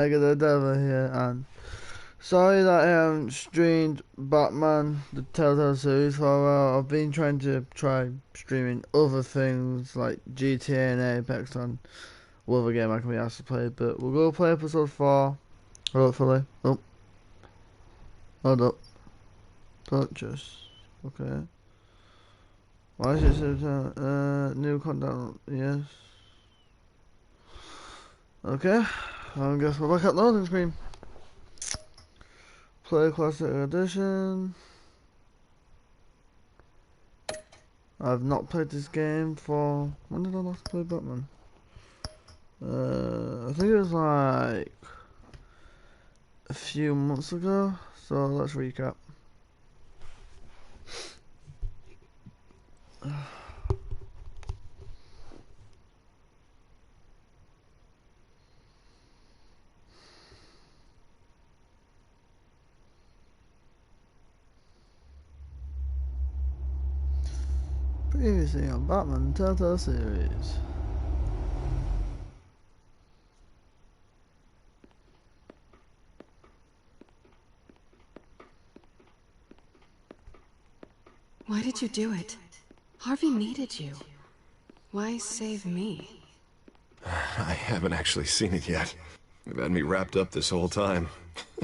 Mega the Devil here, and sorry that I haven't streamed Batman, the Telltale series for a while. I've been trying to streaming other things like GTA and Apex and other game I can be asked to play, but we'll go play episode 4, hopefully. Oh, hold up. Purchase. Okay. Why is it so, new content, yes. Okay, I guess we're back at loading screen. Play Classic Edition. I've not played this game for... When did I last play Batman? I think it was like a few months ago, so let's recap. Previously on Batman Telltale series. Why did you do it? Harvey needed you. Why save me? I haven't actually seen it yet. They've had me wrapped up this whole time.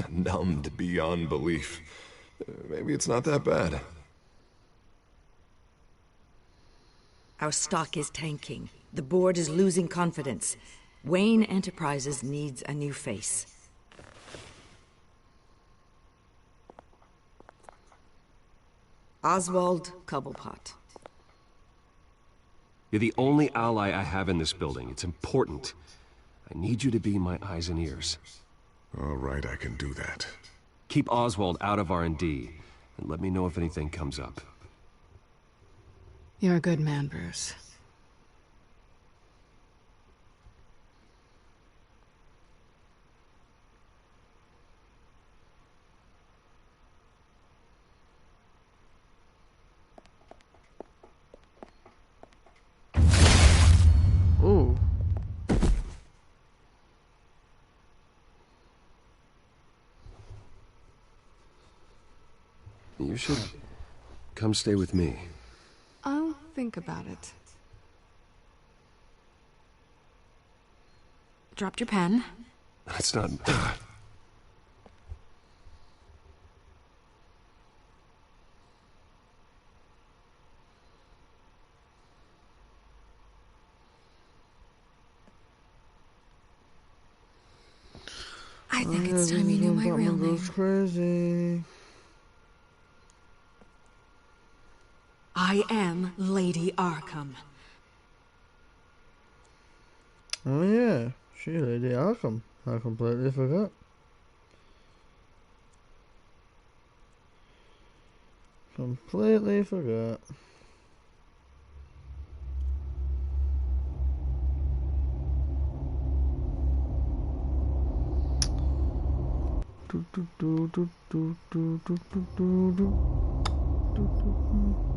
Numbed beyond belief. Maybe it's not that bad. Our stock is tanking. The board is losing confidence. Wayne Enterprises needs a new face. Oswald Cobblepot. You're the only ally I have in this building. It's important. I need you to be my eyes and ears. All right, I can do that. Keep Oswald out of R&D, and let me know if anything comes up. You're a good man, Bruce. Ooh. You should come stay with me. I'll think about it. Dropped your pen. That's not... I think it's time you knew my real Batman name. goes crazy. I am Lady Arkham. Oh yeah, she Lady Arkham. I completely forgot. Completely forgot. Do, do, do, do, do, do, do, do, do, do. Do, do, do.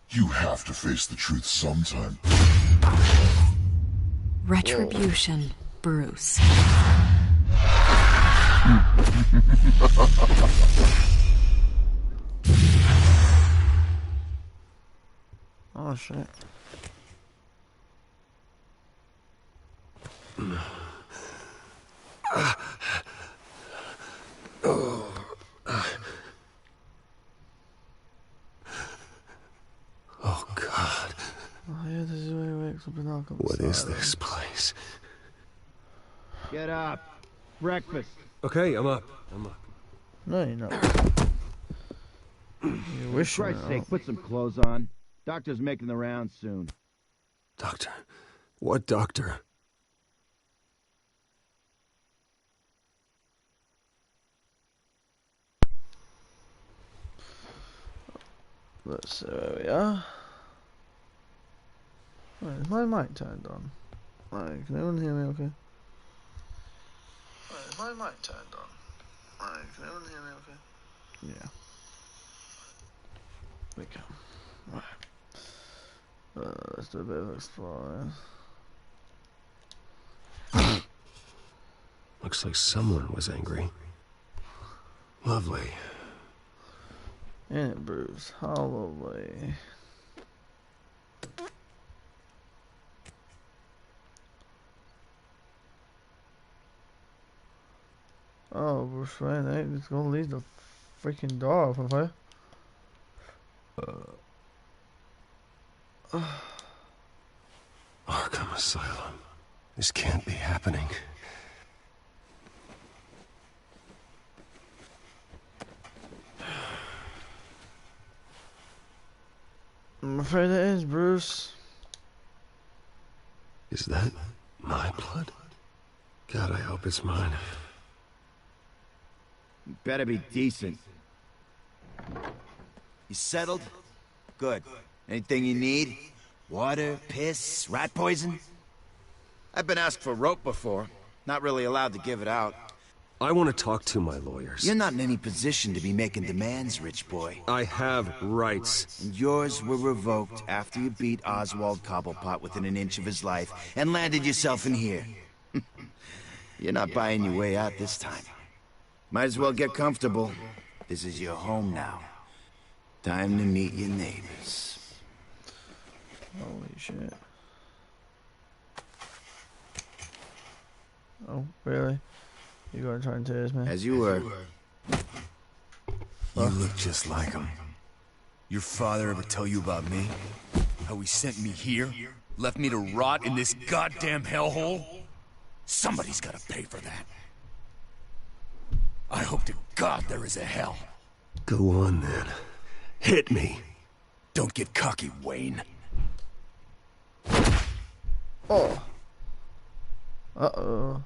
You have to face the truth sometime. Retribution, Bruce. Oh shit. Oh, God. Oh yeah, this is where he wakes up in Arkham. What is this place? Get up. Breakfast. Okay, I'm up. I'm up. No, you're not. You For wish you Christ's were. sake, put some clothes on. Doctor's making the rounds soon. Doctor? What doctor? Let's see where we are. Right, is my mic turned on? Right, can anyone hear me okay? Right, is my mic turned on? Right, can anyone hear me okay? Yeah. We go. Right. let's do a bit of exploring. Looks like someone was angry. Lovely. Ain't it, Bruce? How lovely. Oh, Bruce Wayne ain't just gonna leave the freaking door open for you. Arkham Asylum. This can't be happening. I'm afraid it is, Bruce. Is that my blood? God, I hope it's mine. You better be decent. You settled? Good. Anything you need? Water, piss, rat poison? I've been asked for rope before. Not really allowed to give it out. I want to talk to my lawyers. You're not in any position to be making demands, rich boy. I have rights. And yours were revoked after you beat Oswald Cobblepot within an inch of his life and landed yourself in here. You're not buying your way out this time. Might as well get comfortable. This is your home now. Time to meet your neighbors. Holy shit. Oh, really? You gonna try and tase me? As you were. You look just like him. Your father ever tell you about me? How he sent me here? Left me to rot in this goddamn hellhole? Somebody's gotta pay for that. I hope to God there is a hell. Go on, then. Hit me. Don't get cocky, Wayne. Oh. Uh-oh.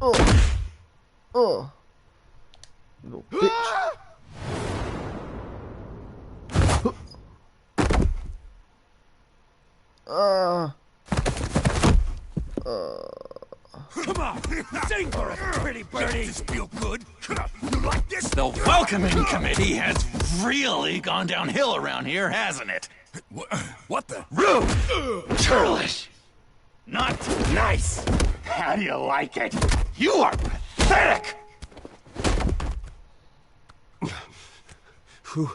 Oh. Oh. You little bitch. Come on, sing for us, pretty birdie. Does this feel good? You like this? The welcoming committee has really gone downhill around here, hasn't it? What the? Rude! Churlish! Not nice! How do you like it? You are pathetic! Who?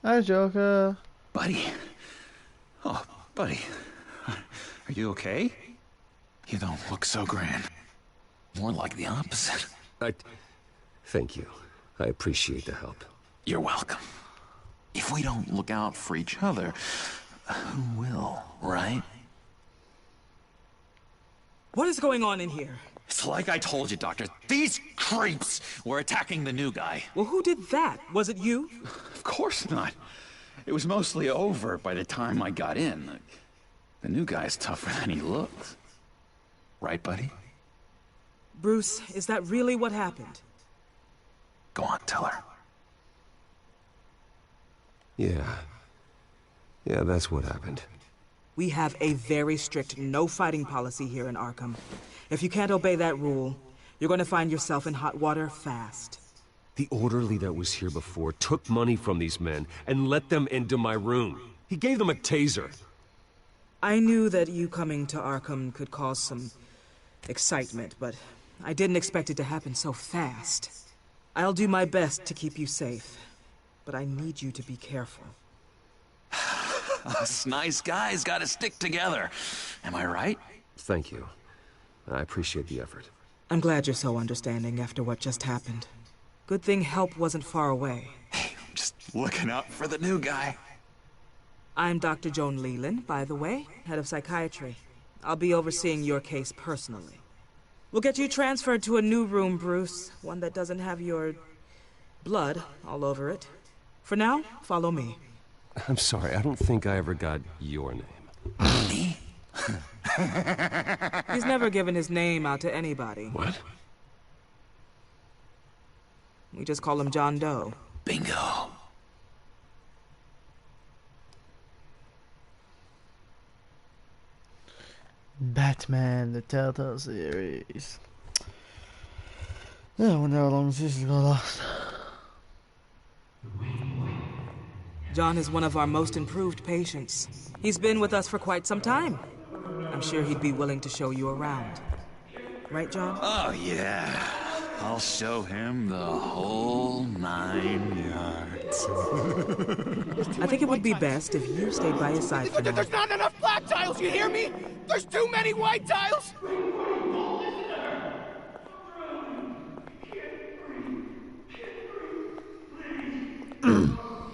Hi, Joker. Buddy. Oh, buddy. Are you okay? You don't look so grand. More like the opposite. Thank you. I appreciate the help. You're welcome. If we don't look out for each other, who will, right? What is going on in here? It's like I told you, Doctor. These creeps were attacking the new guy. Well, who did that? Was it you? Of course not. It was mostly over by the time I got in. The new guy's tougher than he looks. Right, buddy? Bruce, is that really what happened? Go on, tell her. Yeah. Yeah, that's what happened. We have a very strict no-fighting policy here in Arkham. If you can't obey that rule, you're going to find yourself in hot water fast. The orderly that was here before took money from these men and let them into my room. He gave them a taser. I knew that you coming to Arkham could cause some excitement, but I didn't expect it to happen so fast. I'll do my best to keep you safe, but I need you to be careful. Us nice guys gotta stick together. Am I right? Thank you. I appreciate the effort. I'm glad you're so understanding after what just happened. Good thing help wasn't far away. Hey, I'm just looking out for the new guy. I'm Dr. Joan Leland, by the way, head of psychiatry. I'll be overseeing your case personally. We'll get you transferred to a new room, Bruce. One that doesn't have your blood all over it. For now, follow me. I'm sorry, I don't think I ever got your name. Me? He's never given his name out to anybody. What? We just call him John Doe. Bingo. Batman, the Telltale series. Yeah, I wonder how long this is gonna last. John is one of our most improved patients. He's been with us for quite some time. I'm sure he'd be willing to show you around. Right, John? Oh, yeah. I'll show him the whole 9 yards. I think it would be best if you stayed by his side for now. There's not enough black tiles, you hear me? There's too many white tiles!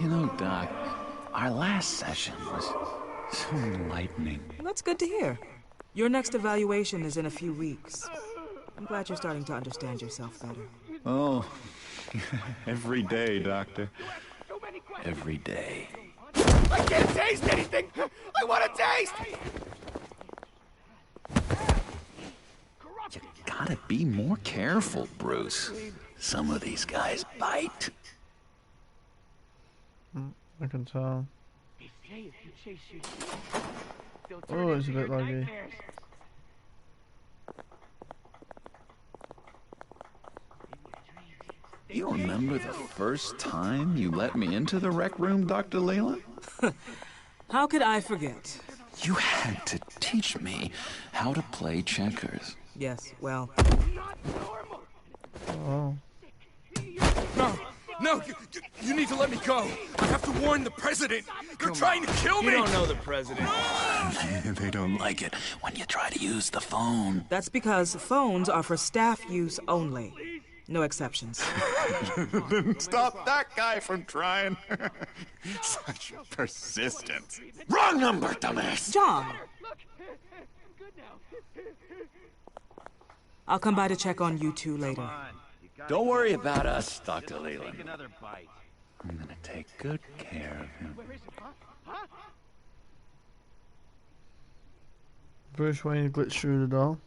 You know, Doc, our last session was so enlightening. Well, that's good to hear. Your next evaluation is in a few weeks. I'm glad you're starting to understand yourself better. Oh, every day, Doctor. Every day. I can't taste anything! I want to taste! You gotta be more careful, Bruce. Some of these guys bite. I can tell. Oh, it's a bit laggy. You remember the first time you let me into the rec room, Dr. Leland? How could I forget? You had to teach me how to play checkers. Yes, well... Oh. No, you need to let me go. I have to warn the president. They're trying to kill me. You don't know the president. They don't like it when you try to use the phone. That's because phones are for staff use only. No exceptions. Stop that guy from trying. Such persistence. Wrong number, dumbass. John! I'll come by to check on you two later. Don't worry about us, Dr. Leland. I'm gonna take good care of him. Bruce Wayne glitched through the door.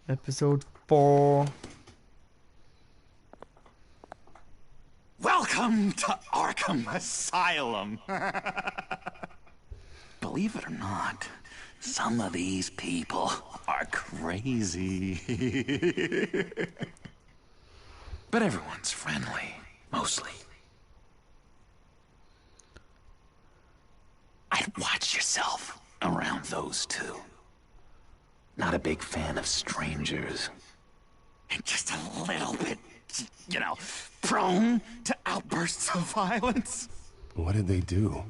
Episode 4. Welcome to Arkham Asylum. Believe it or not, some of these people are crazy. But everyone's friendly, mostly. I'd watch yourself around those two. Not a big fan of strangers. And just a little bit, you know, prone to outbursts of violence. What did they do?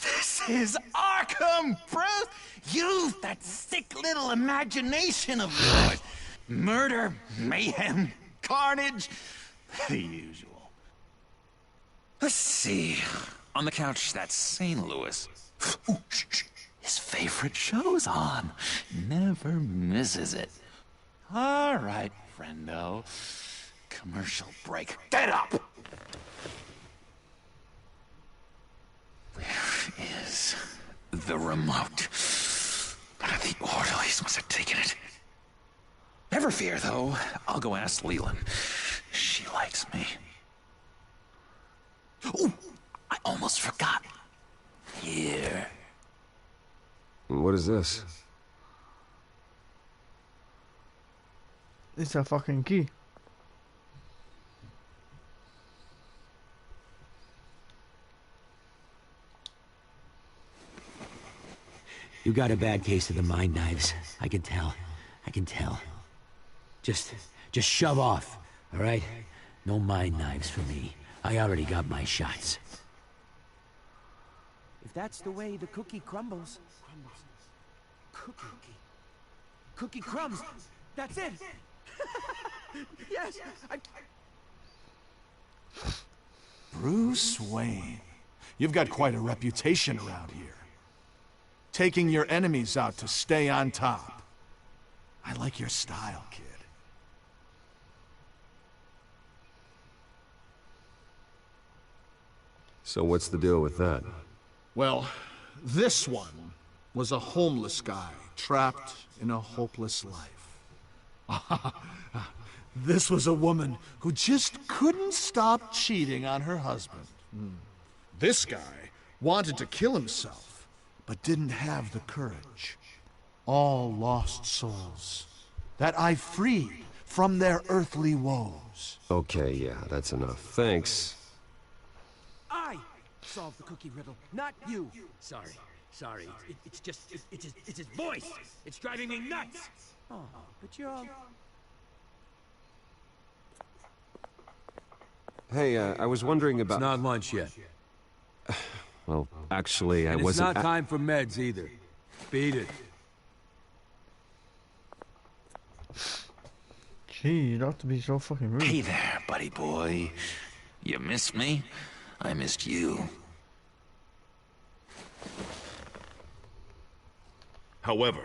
This is Arkham, Bruce! Use that sick little imagination of yours. Murder, mayhem, carnage, the usual. Let's see. On the couch, that's St. Louis. Ooh, shh. His favorite show's on. Never misses it. All right, friendo. Commercial break. Get up! Where is the remote? The orderlies must have taken it. Never fear, though. I'll go ask Leland. She likes me. Oh, I almost forgot. Here. What is this? It's a fucking key. You got a bad case of the mind knives. I can tell. I can tell. Just shove off, all right? No mind knives for me. I already got my shots. If that's the way the cookie crumbles... Cookie crumbs! That's it! Yes! Bruce Wayne. You've got quite a reputation around here. Taking your enemies out to stay on top. I like your style, kid. So what's the deal with that? Well, this one was a homeless guy trapped in a hopeless life. This was a woman who just couldn't stop cheating on her husband. This guy wanted to kill himself, but didn't have the courage. All lost souls. that I freed from their earthly woes. Okay, yeah, that's enough. Thanks. I solved the cookie riddle, not you. Sorry. It's his voice. It's driving me nuts. Oh, but you're all... Hey, I was wondering about... It's not lunch yet. Well, actually, I And wasn't... it's not time for meds either. Beat it. Gee, you'd have to be so fucking rude. Hey there, buddy boy. You missed me? I missed you. However,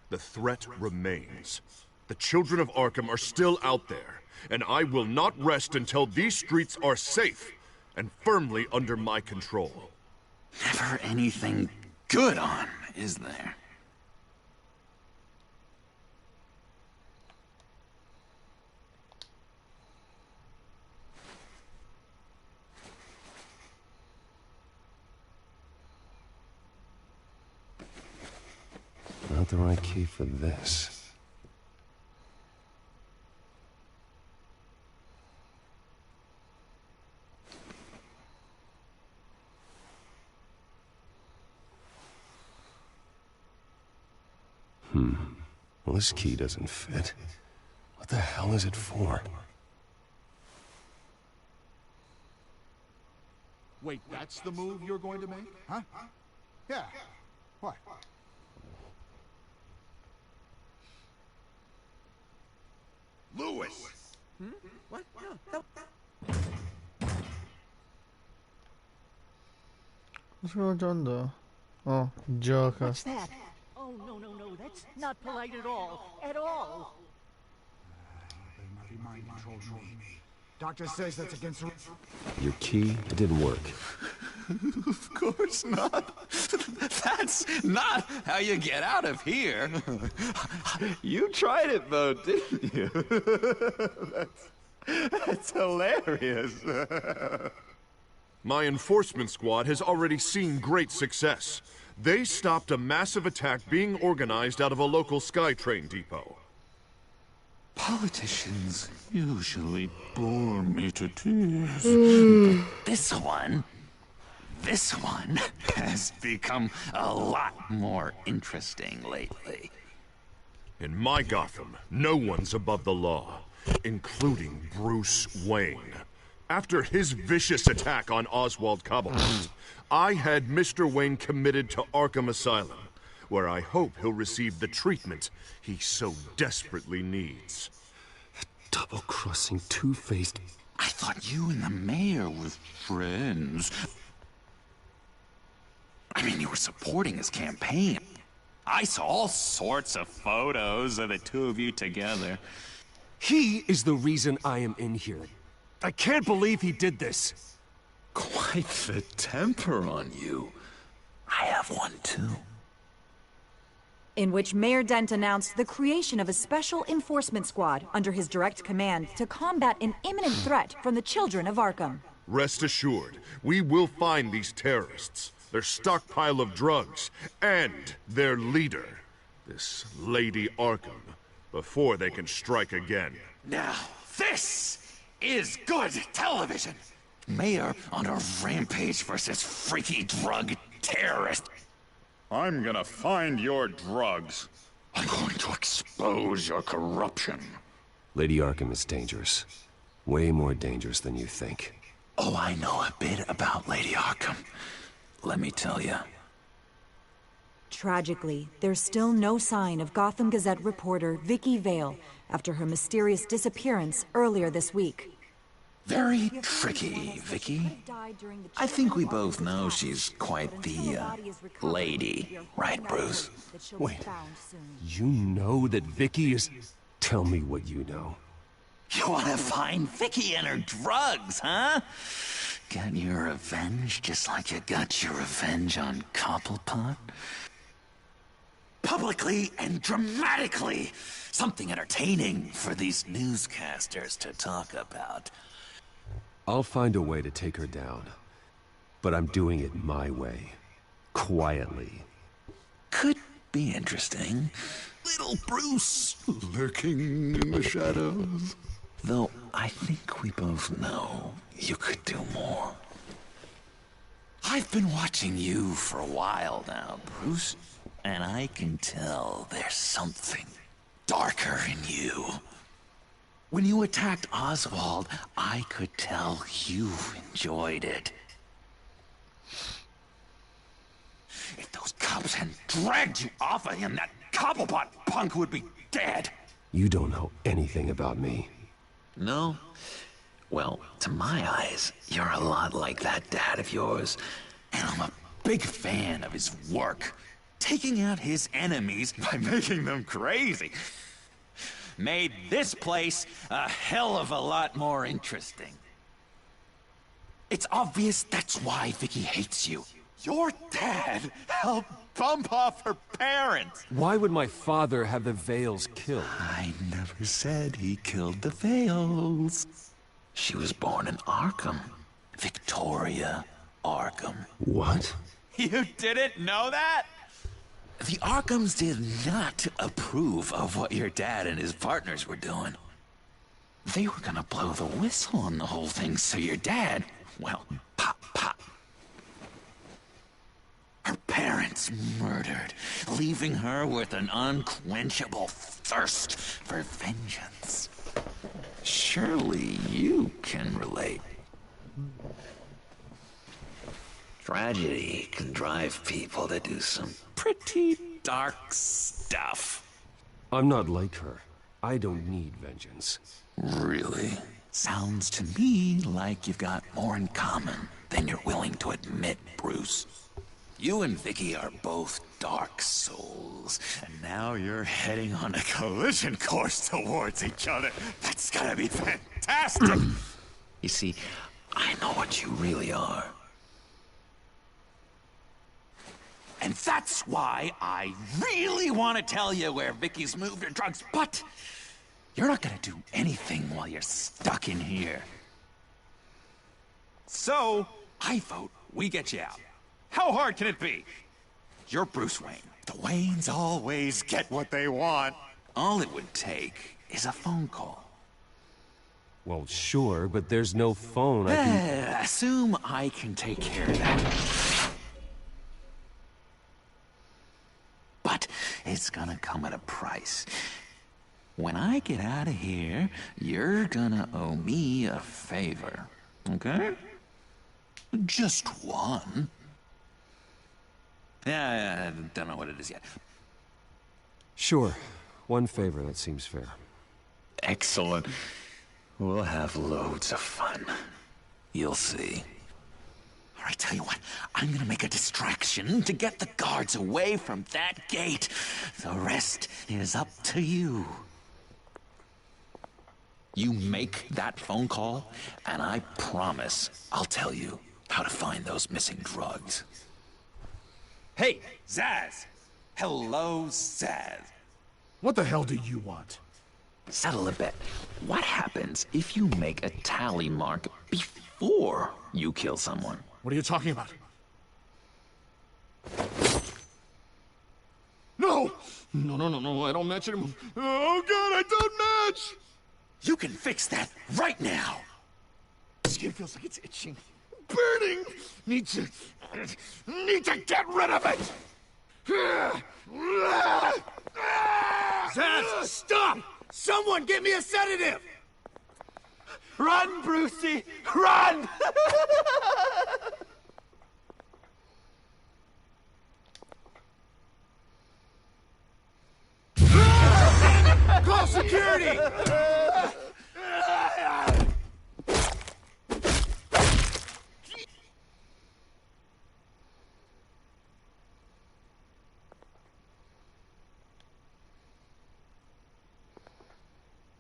the threat remains. The children of Arkham are still out there, and I will not rest until these streets are safe and firmly under my control. Never anything good on, is there? Not the right key for this. Well, this key doesn't fit. What the hell is it for? Wait, that's the move you're going to make? Huh? Yeah. What? Lewis! What? No. What's going on though? Oh, Joker. What's that? Oh, no, that's not polite at all. At all. Mind control me. Doctor says that's against the... Your key? It didn't work. Of course not. That's not how you get out of here. You tried it though, didn't you? That's hilarious. My enforcement squad has already seen great success. They stopped a massive attack being organized out of a local SkyTrain depot. Politicians usually bore me to tears. But this one has become a lot more interesting lately. In my Gotham, no one's above the law, including Bruce Wayne. After his vicious attack on Oswald Cobblepot, I had Mr. Wayne committed to Arkham Asylum, where I hope he'll receive the treatment he so desperately needs. Double-crossing, two-faced... I thought you and the mayor were friends. I mean, you were supporting his campaign. I saw all sorts of photos of the two of you together. He is the reason I am in here. I can't believe he did this. Quite the temper on you. I have one too. In which Mayor Dent announced the creation of a special enforcement squad under his direct command to combat an imminent threat from the children of Arkham. Rest assured, we will find these terrorists, their stockpile of drugs, and their leader, this Lady Arkham, before they can strike again. Now, this is good television. Mayor on a rampage versus freaky drug terrorist. I'm gonna find your drugs. I'm going to expose your corruption. Lady Arkham is dangerous. Way more dangerous than you think. Oh, I know a bit about Lady Arkham. Let me tell you. Tragically, there's still no sign of Gotham Gazette reporter Vicky Vale after her mysterious disappearance earlier this week. Very tricky, Vicky. I think we both know she's quite the, lady, right, Bruce? Wait, you know that Vicky is... Tell me what you know. You wanna find Vicky and her drugs, huh? Get your revenge just like you got your revenge on Cobblepot? Publicly and dramatically! Something entertaining for these newscasters to talk about. I'll find a way to take her down. But I'm doing it my way. Quietly. Could be interesting. little Bruce. Lurking in the shadows. Though I think we both know you could do more. I've been watching you for a while now, Bruce, and I can tell there's something darker in you. When you attacked Oswald, I could tell you enjoyed it. If those cops hadn't dragged you off of him, that Cobblepot punk would be dead. You don't know anything about me. No? Well, to my eyes, you're a lot like that dad of yours. And I'm a big fan of his work. Taking out his enemies by making them crazy. Made this place a hell of a lot more interesting. It's obvious that's why Vicky hates you. Your dad helped bump off her parents. Why would my father have the Vales killed? I never said he killed the Vales. She was born in Arkham. Victoria Arkham. What? You didn't know that? The Arkhams did not approve of what your dad and his partners were doing. They were gonna blow the whistle on the whole thing, so your dad, well, pop, pop. Her parents murdered, leaving her with an unquenchable thirst for vengeance. Surely you can relate. Tragedy can drive people to do some pretty dark stuff. I'm not like her. I don't need vengeance. Really? Sounds to me like you've got more in common than you're willing to admit, Bruce. You and Vicky are both dark souls, and now you're heading on a collision course towards each other. That's gonna be fantastic! You see, I know what you really are. And that's why I really want to tell you where Vicky's moved her drugs, but you're not gonna do anything while you're stuck in here. So, I vote we get you out. How hard can it be? You're Bruce Wayne. The Waynes always get what they want. All it would take is a phone call. Well, sure, but there's no phone. I can... Assume I can take care of that. But it's gonna come at a price. When I get out of here, you're gonna owe me a favor, okay? Just one. Yeah, I don't know what it is yet. Sure. One favor, that seems fair. Excellent. We'll have loads of fun. You'll see. All right, tell you what. I'm gonna make a distraction to get the guards away from that gate. The rest is up to you. You make that phone call, and I promise I'll tell you how to find those missing drugs. Hey, Zsasz! Hello, Zsasz. What the hell do you want? Settle a bet. What happens if you make a tally mark before you kill someone? What are you talking about? No! No, I don't match anymore. Oh god, I don't match! You can fix that right now! Skin feels like it's itching. Burning! Need to get rid of it! Zsasz, stop! Someone get me a sedative! Run, Brucey! Run! Call security!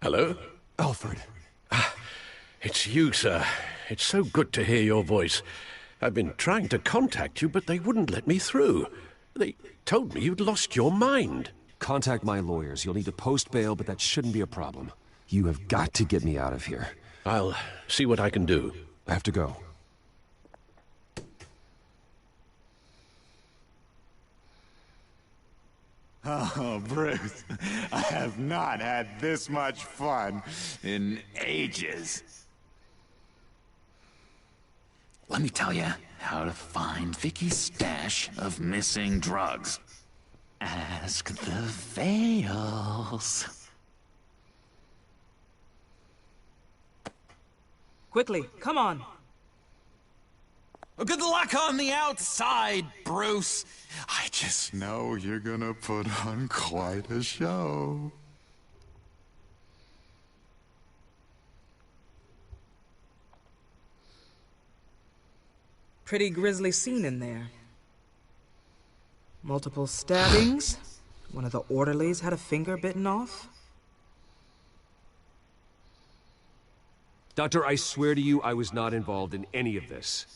Hello? Alfred. It's you, sir. It's so good to hear your voice. I've been trying to contact you, but they wouldn't let me through. They told me you'd lost your mind. Contact my lawyers. You'll need to post bail, but that shouldn't be a problem. You have got to get me out of here. I'll see what I can do. I have to go. Oh, Bruce, I have not had this much fun in ages. Let me tell you how to find Vicky's stash of missing drugs. Ask the Veils. Quickly, come on. Good luck on the outside, Bruce. I just know you're gonna put on quite a show. Pretty grisly scene in there. Multiple stabbings. One of the orderlies had a finger bitten off. Doctor, I swear to you I was not involved in any of this.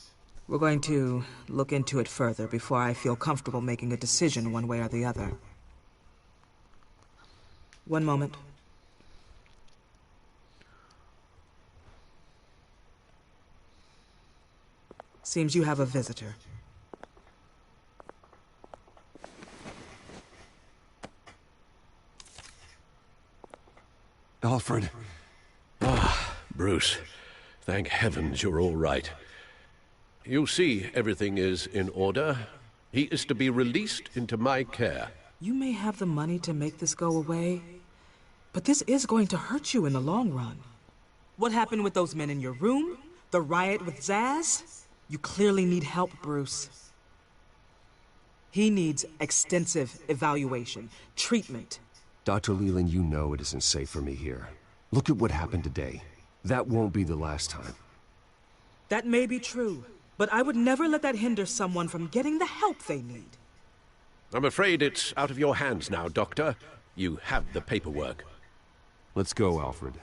We're going to look into it further before I feel comfortable making a decision one way or the other. One moment. Seems you have a visitor. Alfred. Ah, Bruce. Thank heavens you're all right. You see, everything is in order. He is to be released into my care. You may have the money to make this go away, but this is going to hurt you in the long run. What happened with those men in your room? The riot with Zaz? You clearly need help, Bruce. He needs extensive evaluation, treatment. Dr. Leland, you know it isn't safe for me here. Look at what happened today. That won't be the last time. That may be true, but I would never let that hinder someone from getting the help they need. I'm afraid it's out of your hands now, Doctor. You have the paperwork. Let's go, Alfred.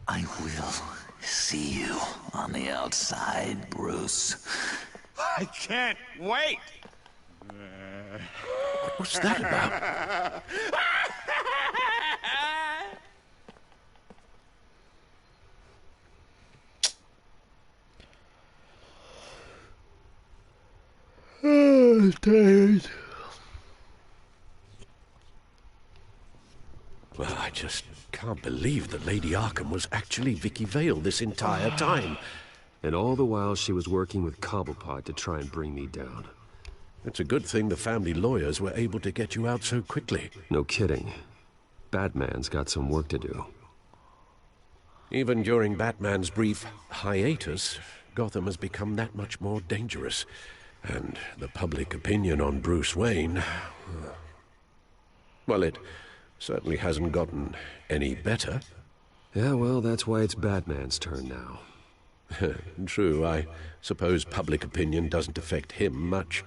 I will see you on the outside, Bruce. I can't wait! What's that about? Tired. Well, I just can't believe that Lady Arkham was actually Vicky Vale this entire time. And all the while she was working with Cobblepot to try and bring me down. It's a good thing the family lawyers were able to get you out so quickly. No kidding. Batman's got some work to do. Even during Batman's brief hiatus, Gotham has become that much more dangerous. And the public opinion on Bruce Wayne... well, it certainly hasn't gotten any better. Yeah, well, that's why it's Batman's turn now. True, I suppose public opinion doesn't affect him much.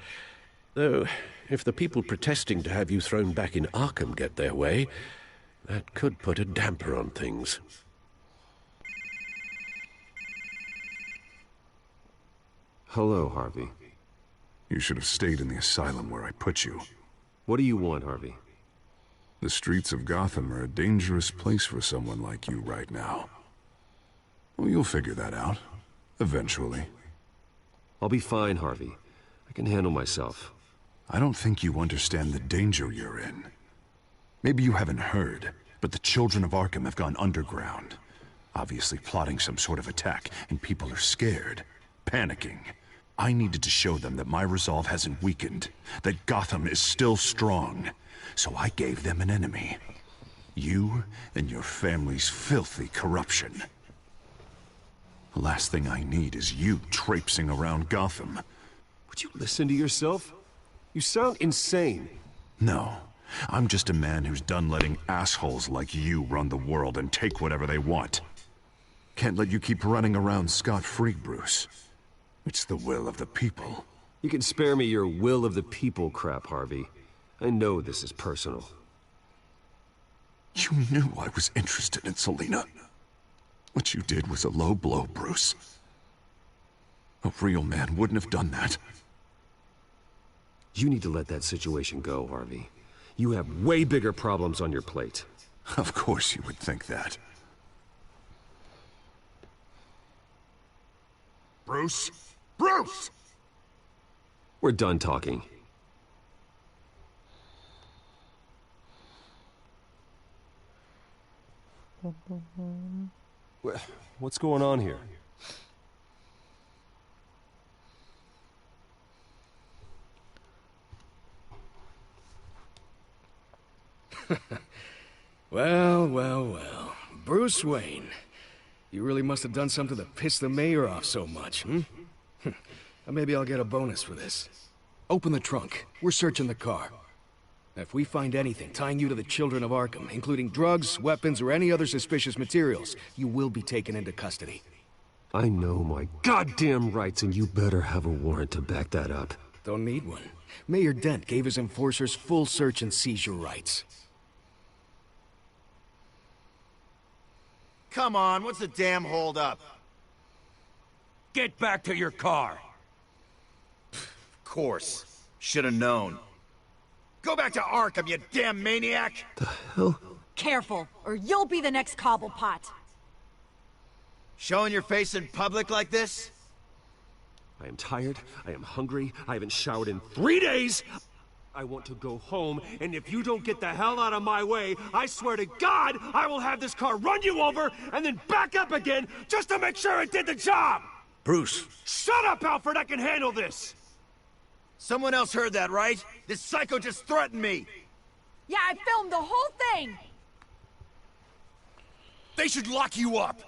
Though, if the people protesting to have you thrown back in Arkham get their way, that could put a damper on things. Hello, Harvey. You should have stayed in the asylum where I put you. What do you want, Harvey? The streets of Gotham are a dangerous place for someone like you right now. Well, you'll figure that out. Eventually. I'll be fine, Harvey. I can handle myself. I don't think you understand the danger you're in. Maybe you haven't heard, but the children of Arkham have gone underground. Obviously plotting some sort of attack, and people are scared. Panicking. I needed to show them that my resolve hasn't weakened, that Gotham is still strong. So I gave them an enemy. You and your family's filthy corruption. The last thing I need is you traipsing around Gotham. Would you listen to yourself? You sound insane. No. I'm just a man who's done letting assholes like you run the world and take whatever they want. Can't let you keep running around scot-free, Bruce. It's the will of the people. You can spare me your will of the people crap, Harvey. I know this is personal. You knew I was interested in Selina. What you did was a low blow, Bruce. A real man wouldn't have done that. You need to let that situation go, Harvey. You have way bigger problems on your plate. Of course you would think that. Bruce? Bruce! We're done talking. What's going on here? Well. Bruce Wayne. You really must have done something to piss the mayor off so much, hmm? Maybe I'll get a bonus for this. Open the trunk. We're searching the car. If we find anything tying you to the Children of Arkham, including drugs, weapons, or any other suspicious materials, you will be taken into custody. I know my goddamn rights, and you better have a warrant to back that up. Don't need one. Mayor Dent gave his enforcers full search and seizure rights. Come on, what's the damn holdup? Get back to your car! Of course. Should've known. Go back to Arkham, you damn maniac! The hell? Careful, or you'll be the next Cobblepot. Showing your face in public like this? I am tired, I am hungry, I haven't showered in 3 days! I want to go home, and if you don't get the hell out of my way, I swear to God, I will have this car run you over, and then back up again, just to make sure it did the job! Bruce! Shut up, Alfred, I can handle this! Someone else heard that, right? This psycho just threatened me! Yeah, I filmed the whole thing! They should lock you up!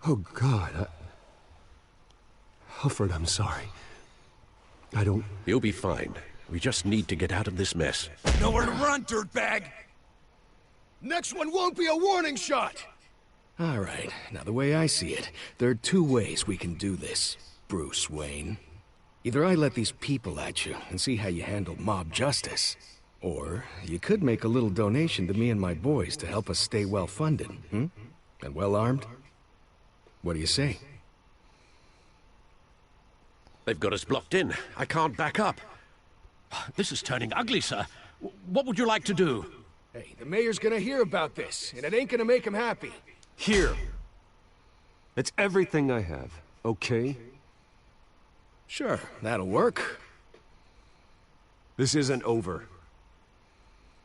Oh, God, Alfred, I'm sorry. I don't... You'll be fine. We just need to get out of this mess. Nowhere to run, dirtbag! Next one won't be a warning shot! All right, now the way I see it, there are 2 ways we can do this, Bruce Wayne. Either I let these people at you and see how you handle mob justice, or you could make a little donation to me and my boys to help us stay well-funded, hmm? And well-armed? What do you say? They've got us blocked in. I can't back up. This is turning ugly, sir. What would you like to do? Hey, the mayor's gonna hear about this, and it ain't gonna make him happy. Here. It's everything I have, okay? Sure, that'll work. This isn't over.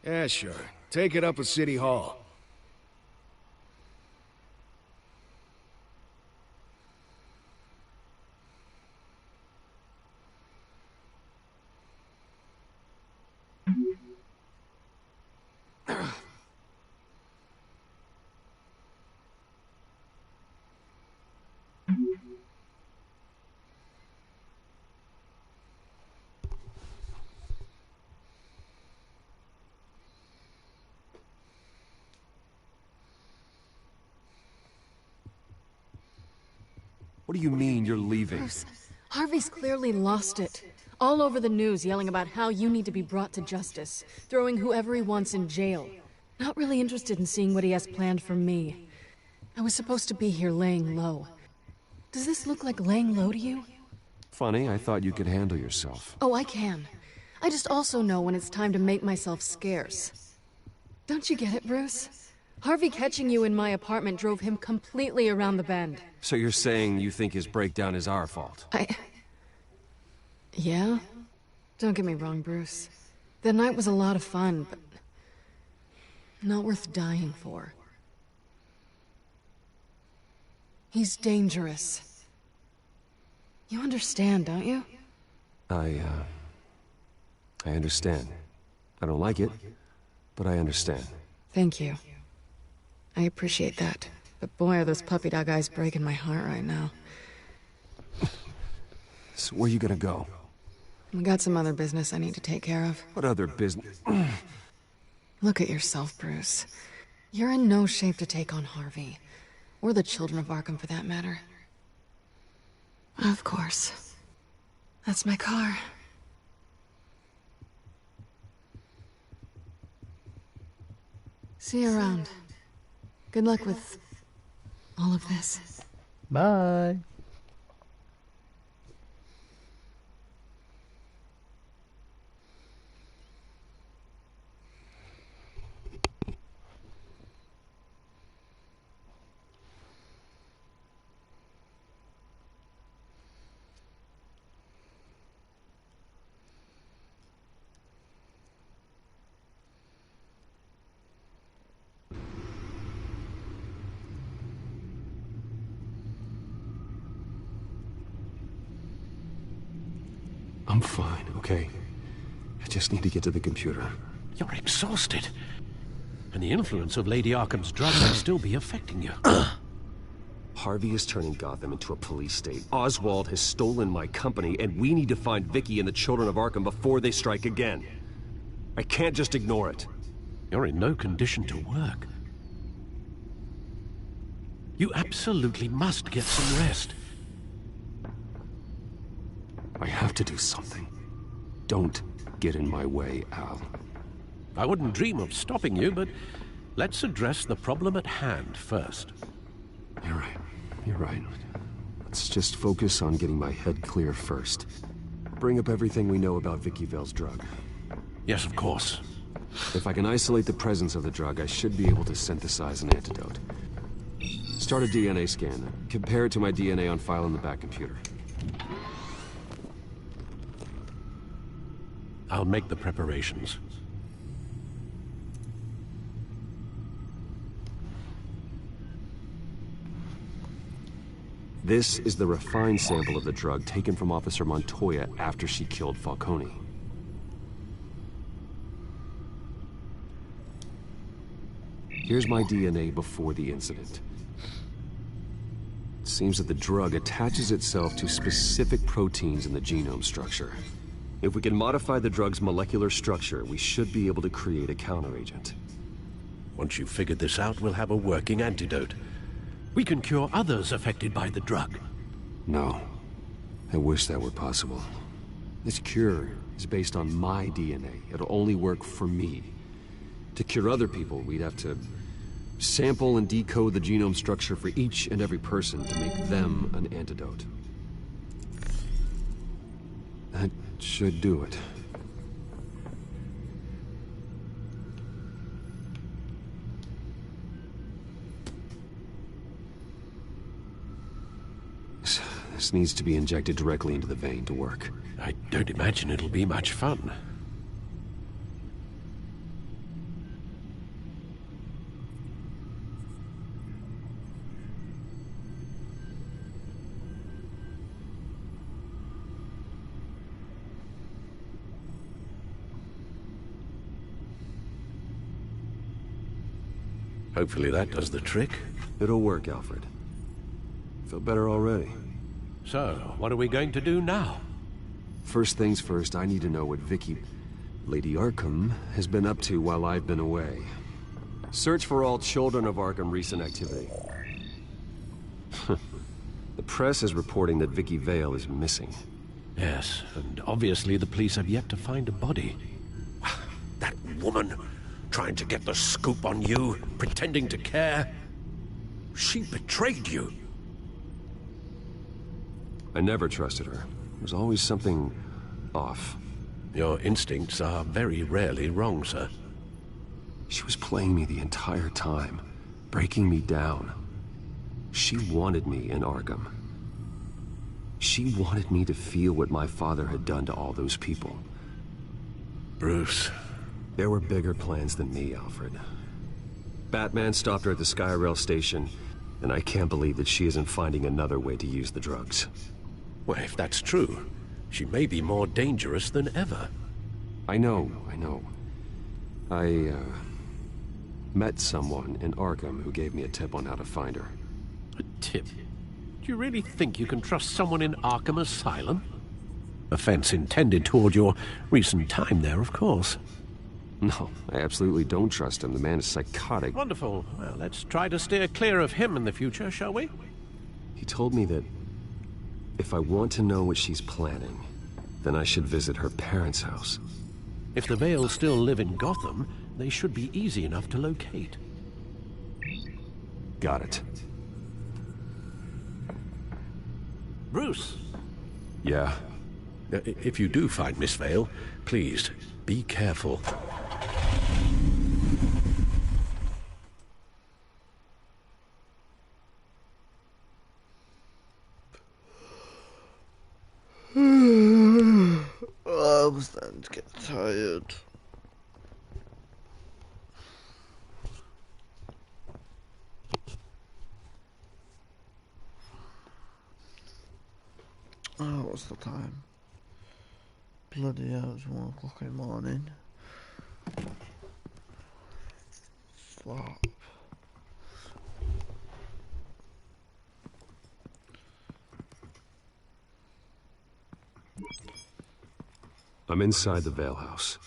Yeah, sure. Take it up with City Hall. What do you mean you're leaving? Bruce, Harvey's clearly lost it. All over the news yelling about how you need to be brought to justice, throwing whoever he wants in jail. Not really interested in seeing what he has planned for me. I was supposed to be here laying low. Does this look like laying low to you? Funny, I thought you could handle yourself. Oh, I can. I just also know when it's time to make myself scarce. Don't you get it, Bruce? Harvey catching you in my apartment drove him completely around the bend. So you're saying you think his breakdown is our fault? Yeah? Don't get me wrong, Bruce. That night was a lot of fun, but not worth dying for. He's dangerous. You understand, don't you? I understand. I don't like it, but I understand. Thank you. I appreciate that. But boy, are those puppy dog eyes breaking my heart right now. So where you gonna go? I got some other business I need to take care of. What other business? Look at yourself, Bruce. You're in no shape to take on Harvey. Or the children of Arkham, for that matter. Of course. That's my car. See you around. Good luck with all of this. Bye. I'm fine, okay? I just need to get to the computer. You're exhausted. And the influence of Lady Arkham's drug may still be affecting you. Harvey is turning Gotham into a police state. Oswald has stolen my company, and we need to find Vicky and the children of Arkham before they strike again. I can't just ignore it. You're in no condition to work. You absolutely must get some rest. I have to do something. Don't get in my way, Al. I wouldn't dream of stopping you, but let's address the problem at hand first. You're right. You're right. Let's just focus on getting my head clear first. Bring up everything we know about Vicky Vale's drug. Yes, of course. If I can isolate the presence of the drug, I should be able to synthesize an antidote. Start a DNA scan. Compare it to my DNA on file in the back computer. I'll make the preparations. This is the refined sample of the drug taken from Officer Montoya after she killed Falcone. Here's my DNA before the incident. It seems that the drug attaches itself to specific proteins in the genome structure. If we can modify the drug's molecular structure, we should be able to create a counteragent. Once you've figured this out, we'll have a working antidote. We can cure others affected by the drug. No. I wish that were possible. This cure is based on my DNA. It'll only work for me. To cure other people, we'd have to sample and decode the genome structure for each and every person to make them an antidote. That should do it. This needs to be injected directly into the vein to work. I don't imagine it'll be much fun. Hopefully that does the trick. It'll work, Alfred. Feel better already. So, what are we going to do now? First things first, I need to know what Vicky, Lady Arkham, has been up to while I've been away. Search for all children of Arkham recent activity. The press is reporting that Vicky Vale is missing. Yes, and obviously the police have yet to find a body. That woman, trying to get the scoop on you, pretending to care. She betrayed you. I never trusted her. There's always something off. Your instincts are very rarely wrong, sir. She was playing me the entire time, breaking me down. She wanted me in Arkham. She wanted me to feel what my father had done to all those people. Bruce. There were bigger plans than me, Alfred. Batman stopped her at the Skyrail station, and I can't believe that she isn't finding another way to use the drugs. Well, if that's true, she may be more dangerous than ever. I know. I met someone in Arkham who gave me a tip on how to find her. A tip? Do you really think you can trust someone in Arkham Asylum? Offense intended toward your recent time there, of course. No, I absolutely don't trust him. The man is psychotic. Wonderful. Well, let's try to steer clear of him in the future, shall we? He told me that if I want to know what she's planning, then I should visit her parents' house. If the Vales still live in Gotham, they should be easy enough to locate. Got it. Bruce! Yeah? If you do find Miss Vale, please, be careful. I'm starting to get tired. Oh, what's the time? Bloody hell, it's 1 o'clock in the morning. Fuck. I'm inside the Vale House.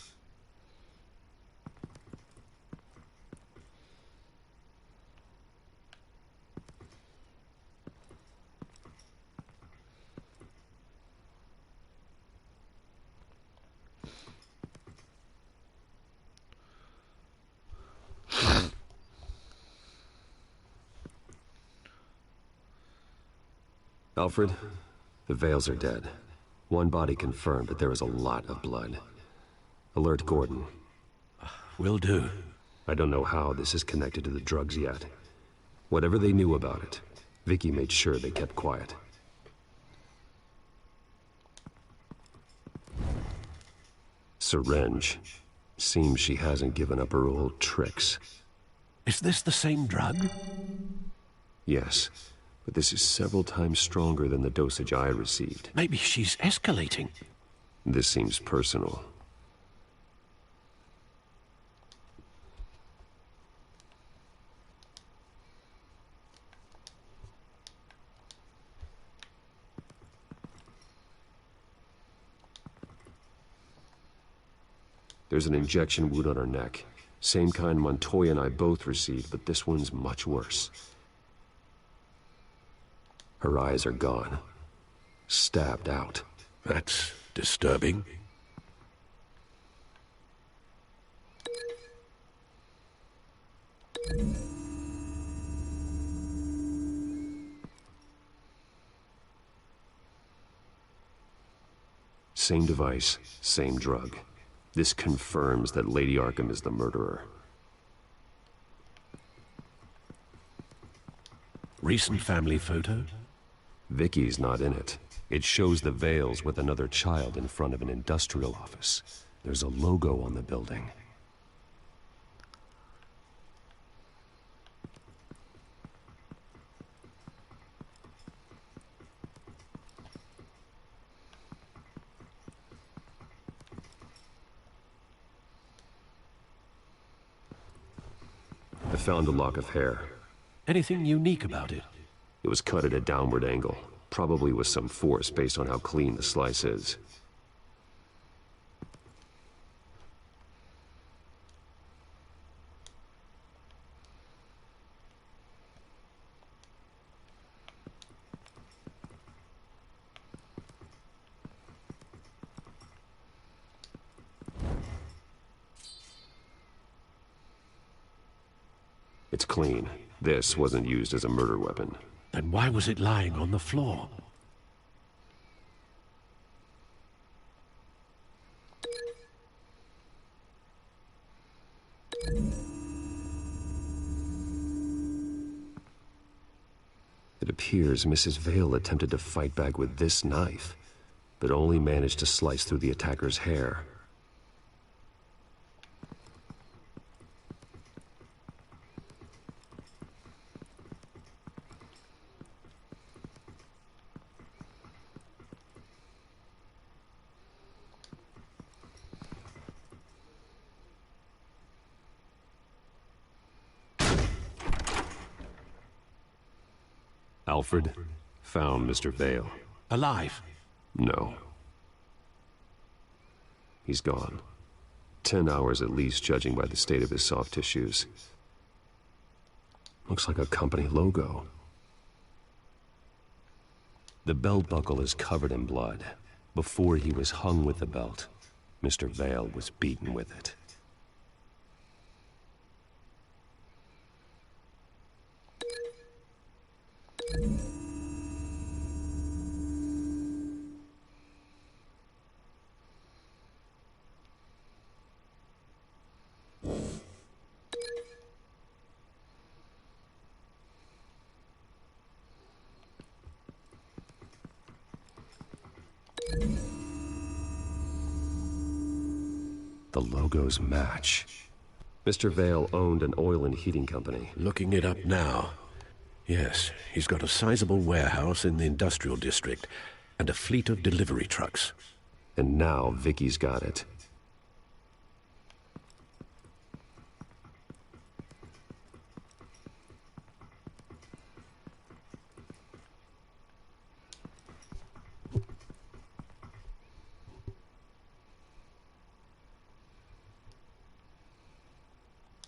Alfred, the Vales are dead. One body confirmed, but there is a lot of blood. Alert Gordon. Will do. I don't know how this is connected to the drugs yet. Whatever they knew about it, Vicky made sure they kept quiet. Syringe. Seems she hasn't given up her old tricks. Is this the same drug? Yes, but this is several times stronger than the dosage I received. Maybe she's escalating. This seems personal. There's an injection wound on her neck. Same kind Montoya and I both received, but this one's much worse. Her eyes are gone. Stabbed out. That's disturbing. Same device, same drug. This confirms that Lady Arkham is the murderer. Recent family photo? Vicky's not in it. It shows the Vales with another child in front of an industrial office. There's a logo on the building. I found a lock of hair. Anything unique about it? It was cut at a downward angle, probably with some force based on how clean the slice is. It's clean. This wasn't used as a murder weapon. Then why was it lying on the floor? It appears Mrs. Vale attempted to fight back with this knife, but only managed to slice through the attacker's hair. Alfred found Mr. Vale. Alive? No. He's gone. 10 hours at least, judging by the state of his soft tissues. Looks like a company logo. The belt buckle is covered in blood. Before he was hung with the belt, Mr. Vale was beaten with it. The logos match. Mr. Vale owned an oil and heating company. Looking it up now. Yes, he's got a sizable warehouse in the industrial district and a fleet of delivery trucks. And now Vicky's got it.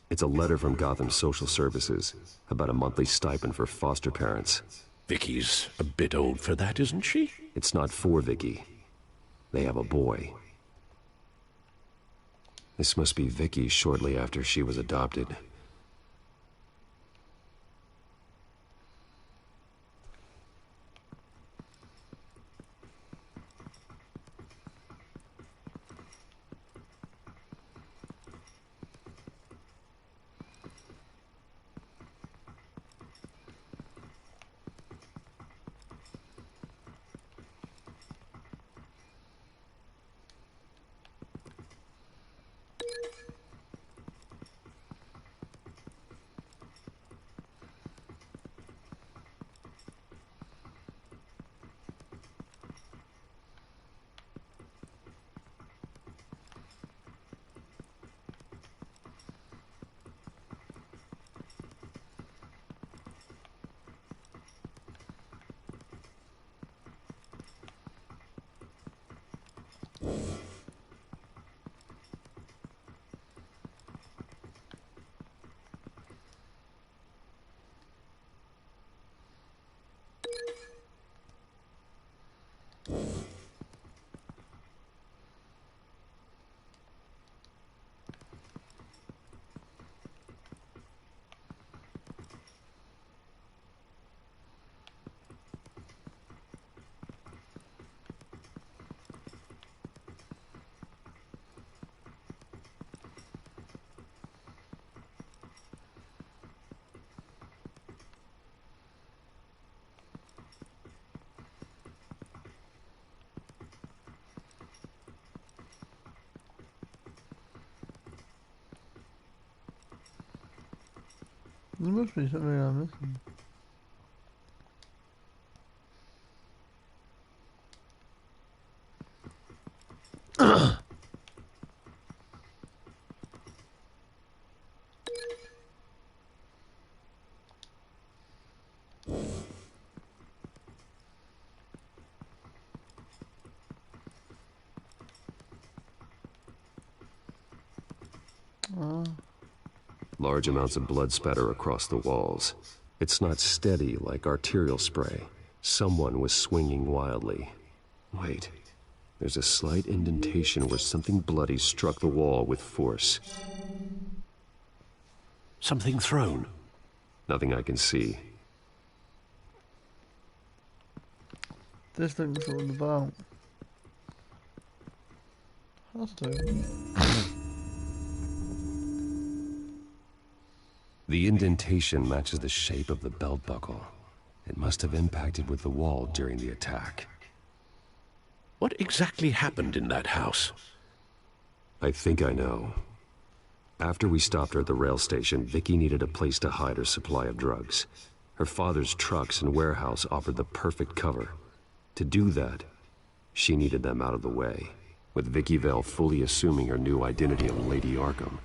It's a letter from Gotham Social Services about a monthly stipend for foster parents. Vicky's a bit old for that, isn't she? It's not for Vicky. They have a boy. This must be Vicky shortly after she was adopted. There must be something I'm missing. Large amounts of blood spatter across the walls. It's not steady like arterial spray. Someone was swinging wildly. Wait, there's a slight indentation where something bloody struck the wall with force. Something thrown? Nothing I can see. This thing's all about. Has to. The indentation matches the shape of the belt buckle. It must have impacted with the wall during the attack. What exactly happened in that house? I think I know. After we stopped her at the rail station, Vicky needed a place to hide her supply of drugs. Her father's trucks and warehouse offered the perfect cover. To do that, she needed them out of the way, with Vicky Vale fully assuming her new identity of Lady Arkham.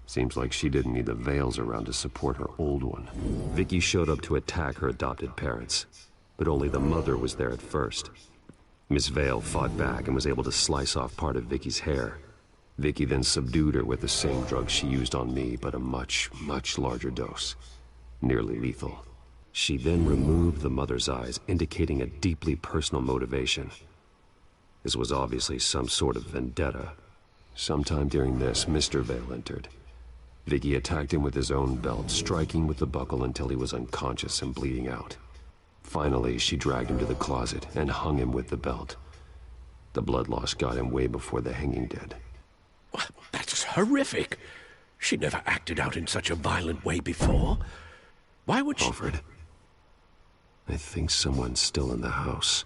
Seems like she didn't need the Vales around to support her old one. Vicky showed up to attack her adopted parents, but only the mother was there at first. Miss Vale fought back and was able to slice off part of Vicky's hair. Vicky then subdued her with the same drug she used on me, but a much, much larger dose. Nearly lethal. She then removed the mother's eyes, indicating a deeply personal motivation. This was obviously some sort of vendetta. Sometime during this, Mr. Vale entered. Vicky attacked him with his own belt, striking with the buckle until he was unconscious and bleeding out. Finally, she dragged him to the closet and hung him with the belt. The blood loss got him way before the hanging did. That's horrific. She never acted out in such a violent way before. Why would she... Alfred, I think someone's still in the house.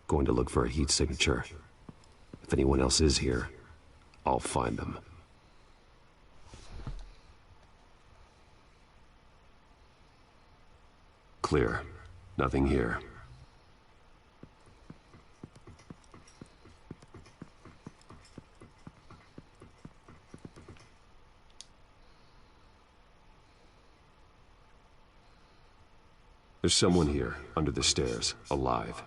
Going to look for a heat signature. If anyone else is here, I'll find them. Clear. Nothing here. There's someone here, under the stairs, alive.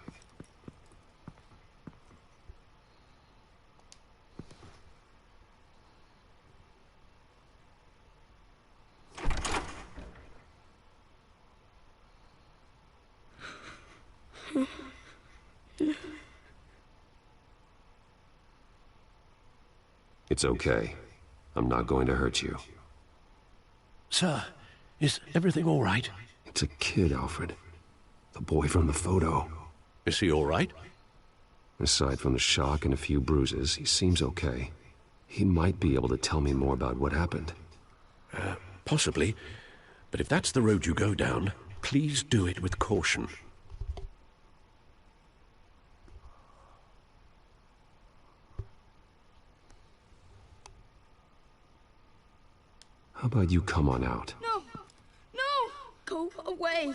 It's okay. I'm not going to hurt you. Sir, is everything all right? It's a kid, Alfred. The boy from the photo. Is he all right? Aside from the shock and a few bruises, he seems okay. He might be able to tell me more about what happened. Possibly. But if that's the road you go down, please do it with caution. How about you come on out? No! No! Go away!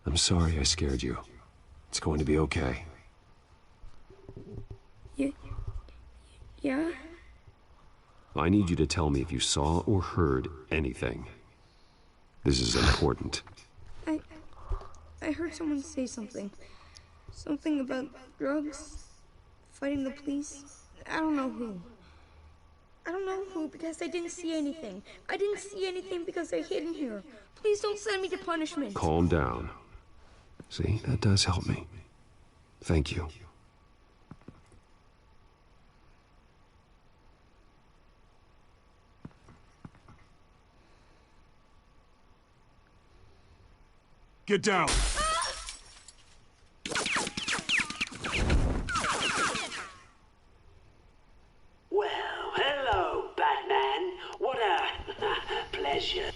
I'm sorry I scared you. It's going to be okay. Yeah? I need you to tell me if you saw or heard anything. This is important. I heard someone say something. Something about drugs, fighting the police. I don't know who. I don't know who because I didn't see anything. I didn't see anything because they're hidden here. Please don't send me to punishment. Calm down. See, that does help me. Thank you. Get down! Well, hello, Batman. What a pleasure.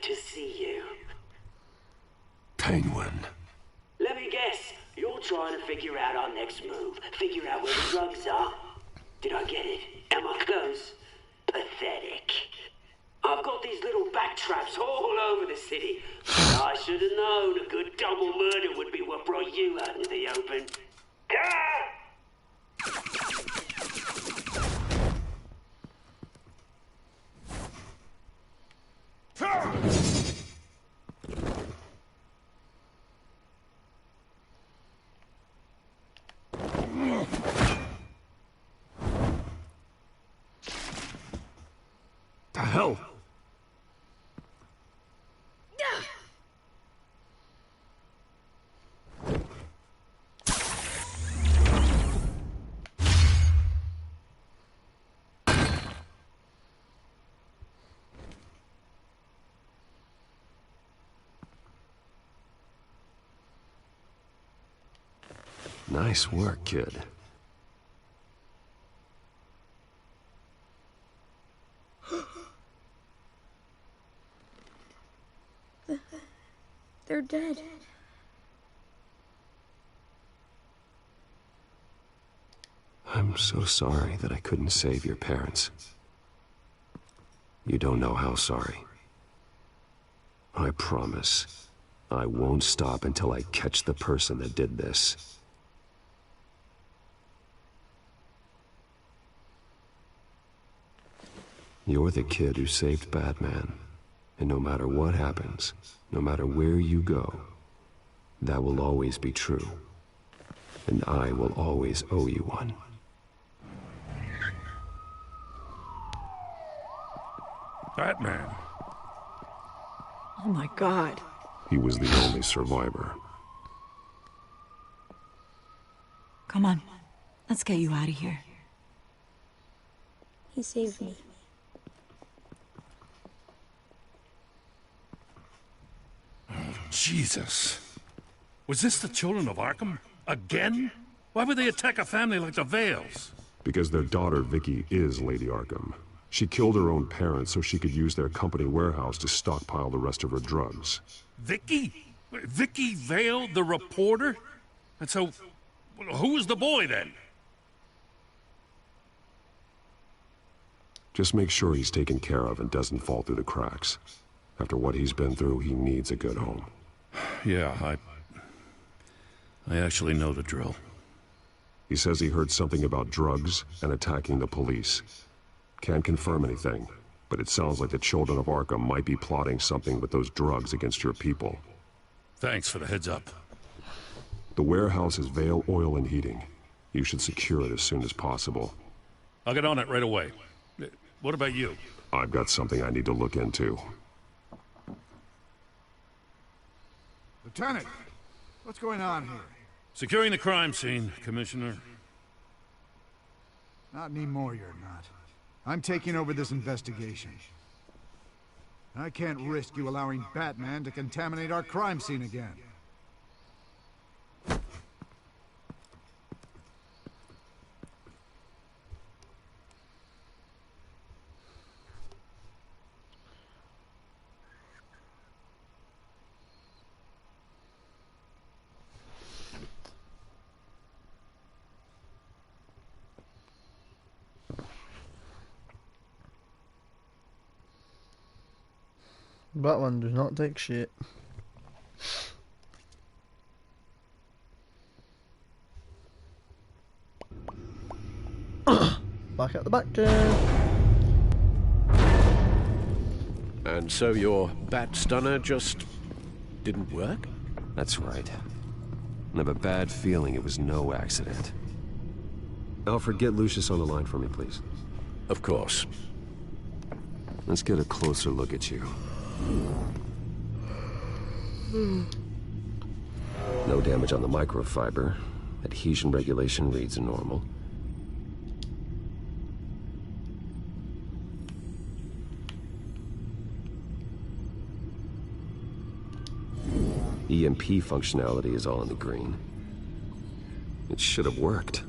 To see you. Penguin. Let me guess. You're trying to figure out our next move. Figure out where the drugs are. Did I get it? Am I close? Pathetic. I've got these little bat traps all over the city. But I should have known a good double murder would be what brought you out into the open. The hell? Nice work, kid. They're dead. I'm so sorry that I couldn't save your parents. You don't know how sorry. I promise, I won't stop until I catch the person that did this. You're the kid who saved Batman. And no matter what happens, no matter where you go, that will always be true. And I will always owe you one. Batman. Oh my God. He was the only survivor. Come on. Let's get you out of here. He saved me. Jesus. Was this the children of Arkham? Again? Why would they attack a family like the Vales? Because their daughter, Vicky, is Lady Arkham. She killed her own parents so she could use their company warehouse to stockpile the rest of her drugs. Vicky? Vicky Vale, the reporter? And so, who was the boy then? Just make sure he's taken care of and doesn't fall through the cracks. After what he's been through, he needs a good home. Yeah, I actually know the drill. He says he heard something about drugs and attacking the police. Can't confirm anything, but it sounds like the Children of Arkham might be plotting something with those drugs against your people. Thanks for the heads up. The warehouse is Vale Oil and Heating. You should secure it as soon as possible. I'll get on it right away. What about you? I've got something I need to look into. Lieutenant, what's going on here? Securing the crime scene, Commissioner. Not anymore, you're not. I'm taking over this investigation. I can't risk you allowing Batman to contaminate our crime scene again. Batman does not take shit. Back at the back turn. And so your bat stunner just didn't work? That's right. I have a bad feeling it was no accident. Alfred, get Lucius on the line for me, please. Of course. Let's get a closer look at you. No damage on the microfiber. Adhesion regulation reads normal. EMP functionality is all in the green. It should have worked.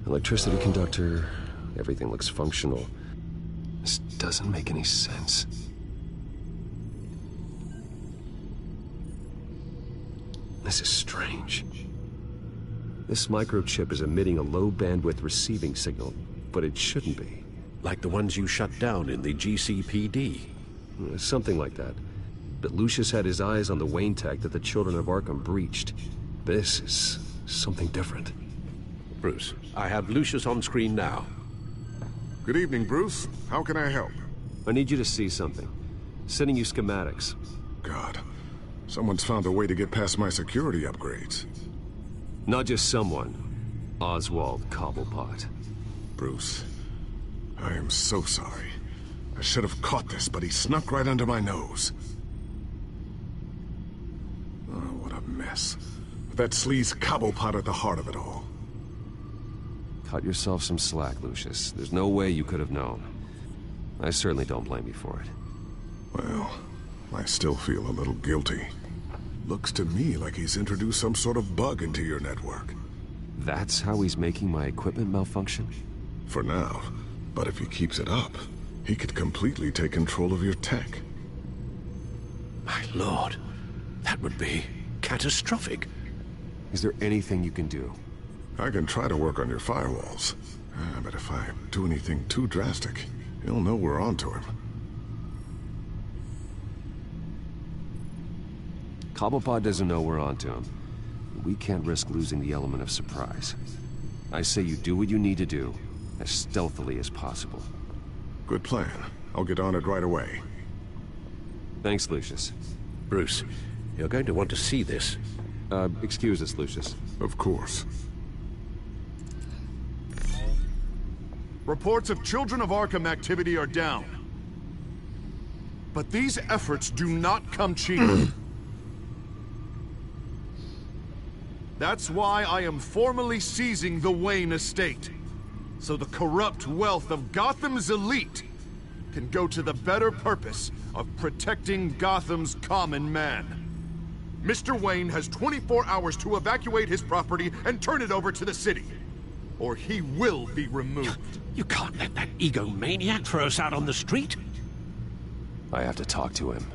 Electricity conductor, everything looks functional. This doesn't make any sense. This is strange. This microchip is emitting a low-bandwidth receiving signal, but it shouldn't be. Like the ones you shut down in the GCPD. Something like that. But Lucius had his eyes on the Wayne tech that the Children of Arkham breached. This is something different. Bruce, I have Lucius on screen now. Good evening, Bruce. How can I help? I need you to see something. Sending you schematics. God. Someone's found a way to get past my security upgrades. Not just someone. Oswald Cobblepot. Bruce, I am so sorry. I should have caught this, but he snuck right under my nose. Oh, what a mess. With that sleaze Cobblepot at the heart of it all. Cut yourself some slack, Lucius. There's no way you could have known. I certainly don't blame you for it. Well, I still feel a little guilty. Looks to me like he's introduced some sort of bug into your network. That's how he's making my equipment malfunction? For now. But if he keeps it up, he could completely take control of your tech. My lord, that would be catastrophic. Is there anything you can do? I can try to work on your firewalls. But if I do anything too drastic, he'll know we're onto him. Cobblepot doesn't know we're onto him. We can't risk losing the element of surprise. I say you do what you need to do, as stealthily as possible. Good plan. I'll get on it right away. Thanks, Lucius. Bruce, you're going to want to see this. Excuse us, Lucius. Of course. Reports of Children of Arkham activity are down. But these efforts do not come cheap. That's why I am formally seizing the Wayne estate. So the corrupt wealth of Gotham's elite can go to the better purpose of protecting Gotham's common man. Mr. Wayne has 24 hours to evacuate his property and turn it over to the city, or he will be removed. You can't let that egomaniac throw us out on the street. I have to talk to him.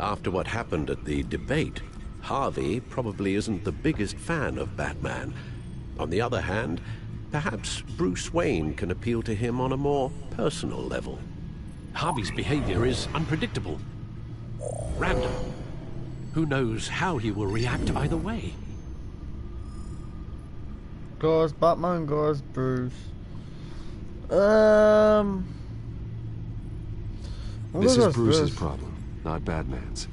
After what happened at the debate, Harvey probably isn't the biggest fan of Batman. On the other hand, perhaps Bruce Wayne can appeal to him on a more personal level. Harvey's behavior is unpredictable, random. Who knows how he will react either way? Goes Batman, goes Bruce. This is Bruce's problem, not Batman's.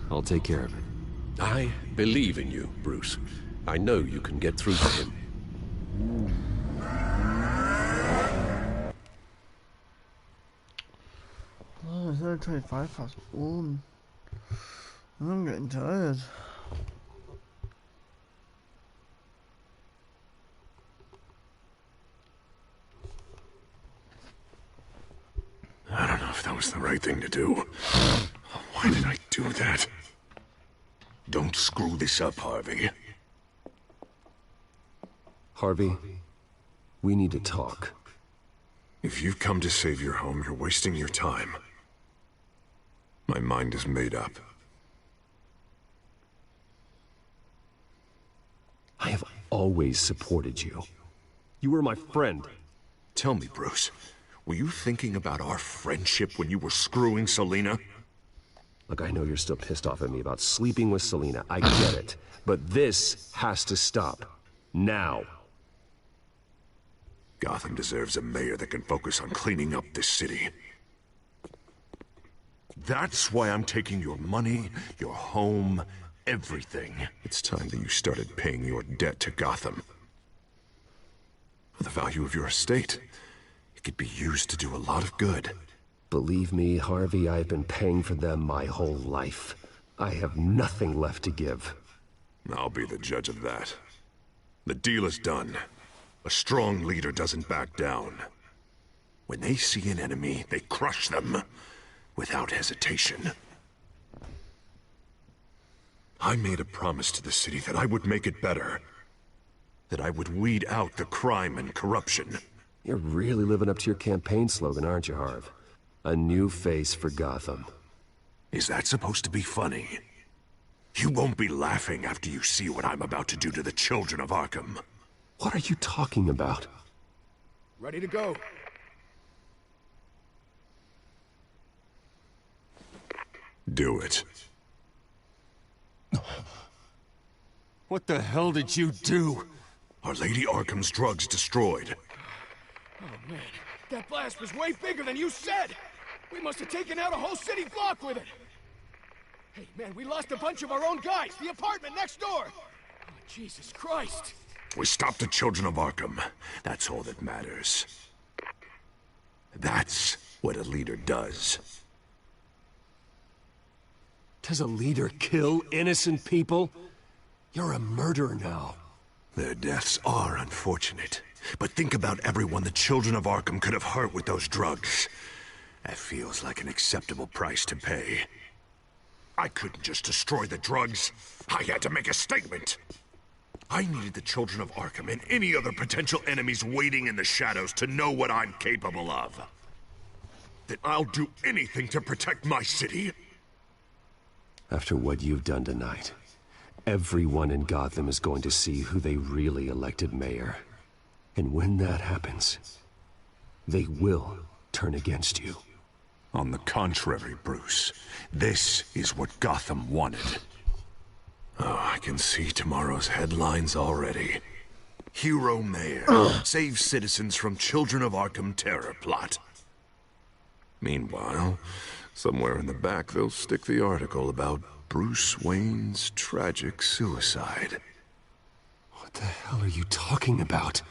I'll take care of it. I believe in you, Bruce. I know you can get through to him. Oh, it's only 25 past 1. I'm getting tired. I don't know if that was the right thing to do. Why did I do that? Don't screw this up, Harvey. Harvey, we need to talk. If you've come to save your home, you're wasting your time. My mind is made up. I have always supported you. You were my friend. Tell me, Bruce, were you thinking about our friendship when you were screwing Selina? Look, I know you're still pissed off at me about sleeping with Selina. I get it. But this has to stop. Now. Gotham deserves a mayor that can focus on cleaning up this city. That's why I'm taking your money, your home, everything. It's time that you started paying your debt to Gotham. For the value of your estate, it could be used to do a lot of good. Believe me, Harvey, I've been paying for them my whole life. I have nothing left to give. I'll be the judge of that. The deal is done. A strong leader doesn't back down. When they see an enemy, they crush them without hesitation. I made a promise to the city that I would make it better. That I would weed out the crime and corruption. You're really living up to your campaign slogan, aren't you, Harv? A new face for Gotham. Is that supposed to be funny? You won't be laughing after you see what I'm about to do to the children of Arkham. What are you talking about? Ready to go. Do it. What the hell did you do? Are Lady Arkham's drugs destroyed? Oh, man. That blast was way bigger than you said! We must have taken out a whole city block with it! Hey, man, we lost a bunch of our own guys! The apartment next door! Oh, Jesus Christ! We stopped the children of Arkham. That's all that matters. That's what a leader does. Does a leader kill innocent people? You're a murderer now. Their deaths are unfortunate. But think about everyone the children of Arkham could have hurt with those drugs. That feels like an acceptable price to pay. I couldn't just destroy the drugs. I had to make a statement. I needed the children of Arkham and any other potential enemies waiting in the shadows to know what I'm capable of. That I'll do anything to protect my city. After what you've done tonight, everyone in Gotham is going to see who they really elected mayor. And when that happens, they will turn against you. On the contrary, Bruce, this is what Gotham wanted. Oh, I can see tomorrow's headlines already. Hero Mayor saves citizens from Children of Arkham terror plot. Meanwhile, somewhere in the back they'll stick the article about Bruce Wayne's tragic suicide. What the hell are you talking about?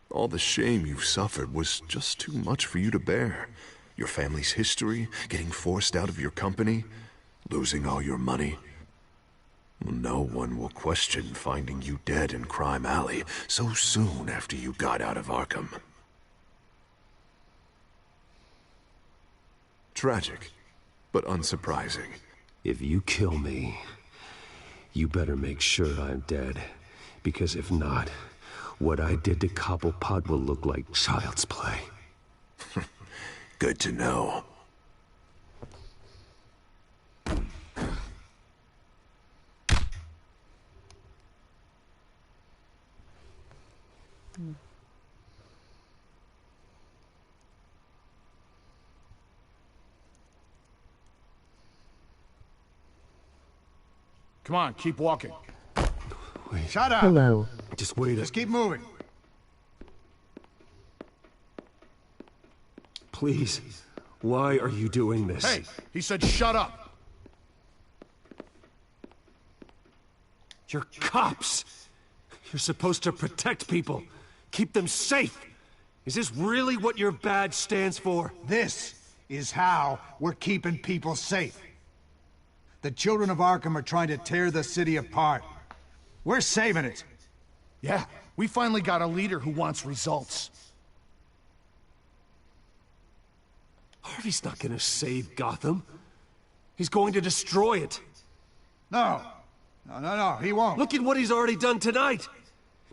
All the shame you've suffered was just too much for you to bear. Your family's history, getting forced out of your company, losing all your money. No one will question finding you dead in Crime Alley so soon after you got out of Arkham. Tragic, but unsurprising. If you kill me, you better make sure I'm dead. Because if not, what I did to Cobblepot will look like child's play. Good to know. Come on, keep walking. Wait. Shut up! Hello. Just wait. Just keep moving. Please. Why are you doing this? Hey, he said shut up! You're cops! You're supposed to protect people, keep them safe. Is this really what your badge stands for? This is how we're keeping people safe. The children of Arkham are trying to tear the city apart. We're saving it. Yeah, we finally got a leader who wants results. Harvey's not gonna save Gotham. He's going to destroy it. No. No, he won't. Look at what he's already done tonight.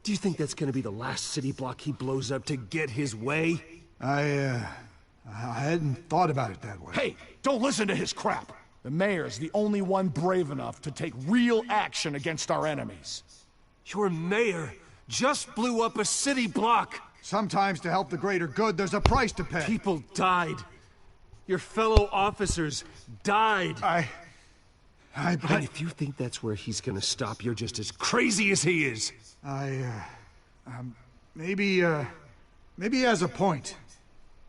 Do you think that's gonna be the last city block he blows up to get his way? I hadn't thought about it that way. Hey, don't listen to his crap. The mayor's the only one brave enough to take real action against our enemies. Your mayor just blew up a city block. Sometimes to help the greater good, there's a price to pay. People died. Your fellow officers died. And if you think that's where he's gonna stop, you're just as crazy as he is. Maybe he has a point.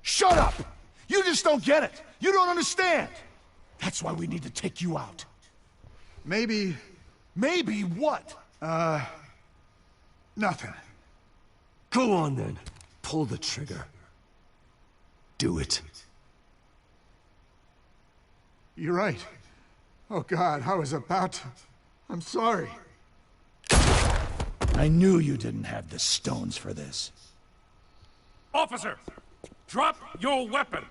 Shut up! You just don't get it! You don't understand! That's why we need to take you out. Maybe... Maybe what? Nothing. Go on then. Pull the trigger. Do it. You're right. Oh God, I was about to... I'm sorry. I knew you didn't have the stones for this. Officer! Drop your weapon!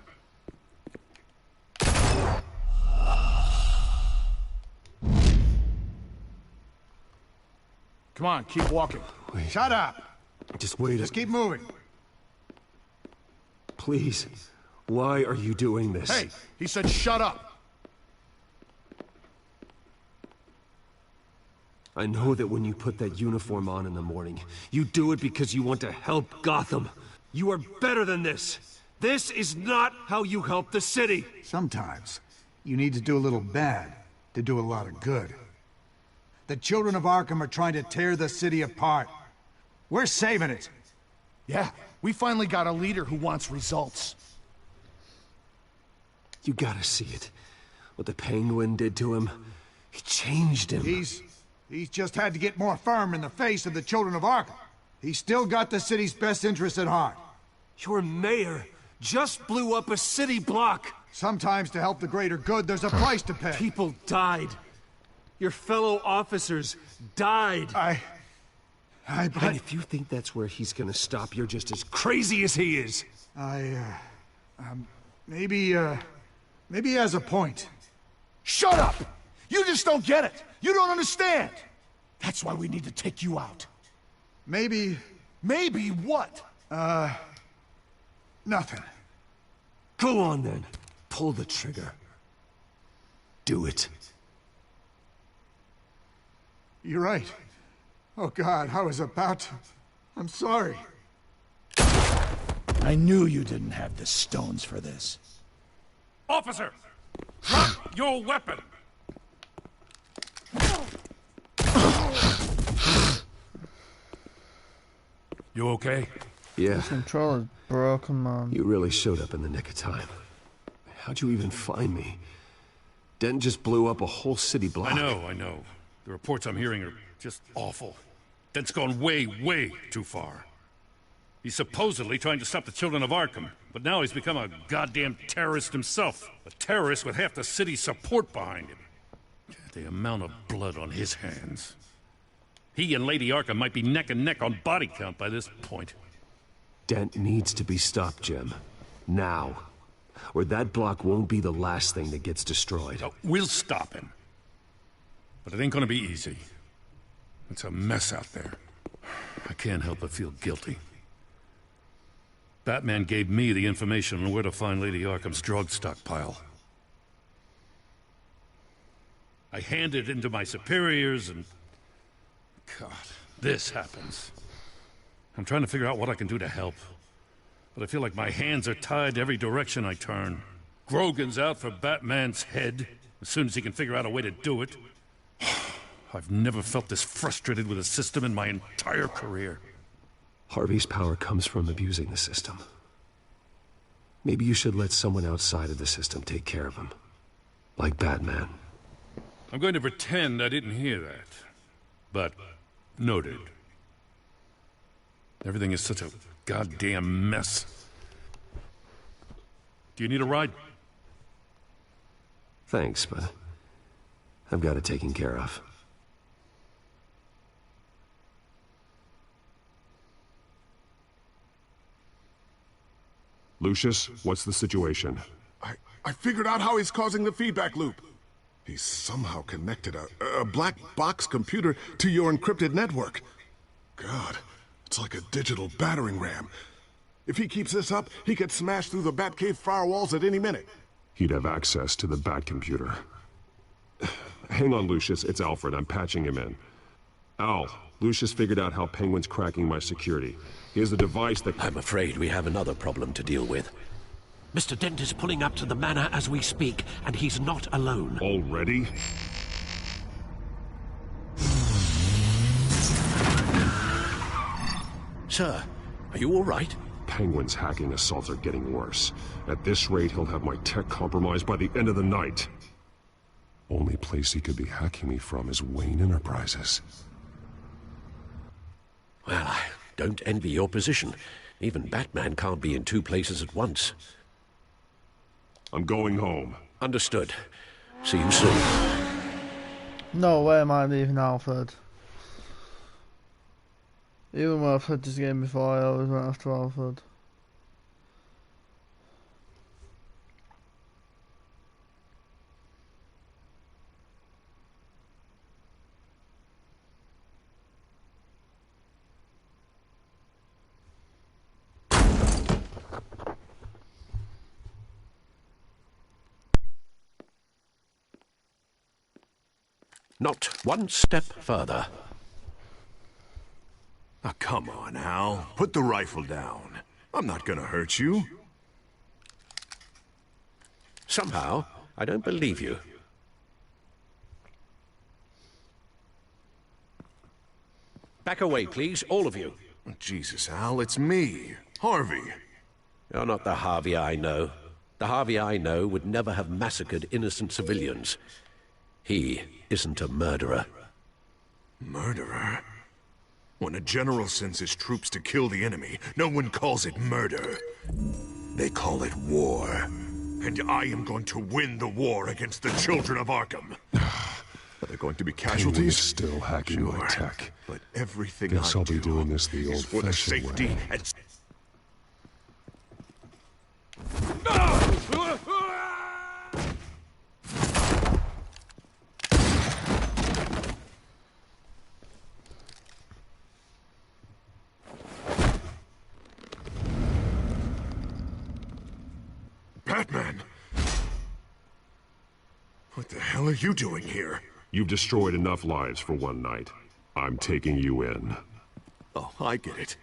Come on, keep walking. Wait. Shut up! Just wait. Just keep moving. Please. Why are you doing this? Hey, he said shut up! I know that when you put that uniform on in the morning, you do it because you want to help Gotham. You are better than this. This is not how you help the city. Sometimes, you need to do a little bad to do a lot of good. The children of Arkham are trying to tear the city apart. We're saving it. Yeah, we finally got a leader who wants results. You gotta see it. What the Penguin did to him. He changed him. He's just had to get more firm in the face of the children of Arkham. He's still got the city's best interests at heart. Your mayor just blew up a city block. Sometimes to help the greater good, there's a price to pay. People died. Your fellow officers died. And if you think that's where he's gonna stop, you're just as crazy as he is. Maybe he has a point. Shut up! You just don't get it! You don't understand! That's why we need to take you out. Maybe... Maybe what? Nothing. Go on then. Pull the trigger. Do it. You're right. Oh God, I was about to... I'm sorry. I knew you didn't have the stones for this. Officer! Drop your weapon! You okay? Yeah. The controller's broken, man. You really showed up in the nick of time. How'd you even find me? Dent just blew up a whole city block. I know. The reports I'm hearing are just awful. Dent's gone way, way too far. He's supposedly trying to stop the children of Arkham, but now he's become a goddamn terrorist himself. A terrorist with half the city's support behind him. The amount of blood on his hands. He and Lady Arkham might be neck and neck on body count by this point. Dent needs to be stopped, Jim. Now. Or that block won't be the last thing that gets destroyed. We'll stop him. But it ain't gonna be easy. It's a mess out there. I can't help but feel guilty. Batman gave me the information on where to find Lady Arkham's drug stockpile. I handed it into my superiors and... God, this happens. I'm trying to figure out what I can do to help. But I feel like my hands are tied every direction I turn. Grogan's out for Batman's head, as soon as he can figure out a way to do it. I've never felt this frustrated with a system in my entire career. Harvey's power comes from abusing the system. Maybe you should let someone outside of the system take care of him. Like Batman. I'm going to pretend I didn't hear that. But, noted. Everything is such a goddamn mess. Do you need a ride? Thanks, but I've got it taken care of. Lucius, what's the situation? I figured out how he's causing the feedback loop. He's somehow connected a black box computer to your encrypted network. God, it's like a digital battering ram. If he keeps this up, he could smash through the Batcave firewalls at any minute. He'd have access to the Bat computer. Hang on, Lucius. It's Alfred. I'm patching him in. Al, Lucius figured out how Penguin's cracking my security. He has a device that... I'm afraid we have another problem to deal with. Mr. Dent is pulling up to the manor as we speak, and he's not alone. Already? Sir, are you all right? Penguin's hacking assaults are getting worse. At this rate, he'll have my tech compromised by the end of the night. Only place he could be hacking me from is Wayne Enterprises. Well, I don't envy your position. Even Batman can't be in two places at once. I'm going home. Understood. See you soon. No way am I leaving Alfred. Even when I played this game before, I always went after Alfred. Not one step further. Oh, come on, Al. Put the rifle down. I'm not gonna hurt you. Somehow, I don't believe you. Back away, please, all of you. Jesus, Al, it's me. Harvey. You're not the Harvey I know. The Harvey I know would never have massacred innocent civilians. He isn't a murderer. Murderer? When a general sends his troops to kill the enemy, no one calls it murder. They call it war. And I am going to win the war against the children of Arkham. Are there going to be casualties? Penguin is still hacking my tech. But everything Guess I I'll be do doing this the is for the old-fashioned safety way. and... Batman! What the hell are you doing here? You've destroyed enough lives for one night. I'm taking you in. Oh, I get it.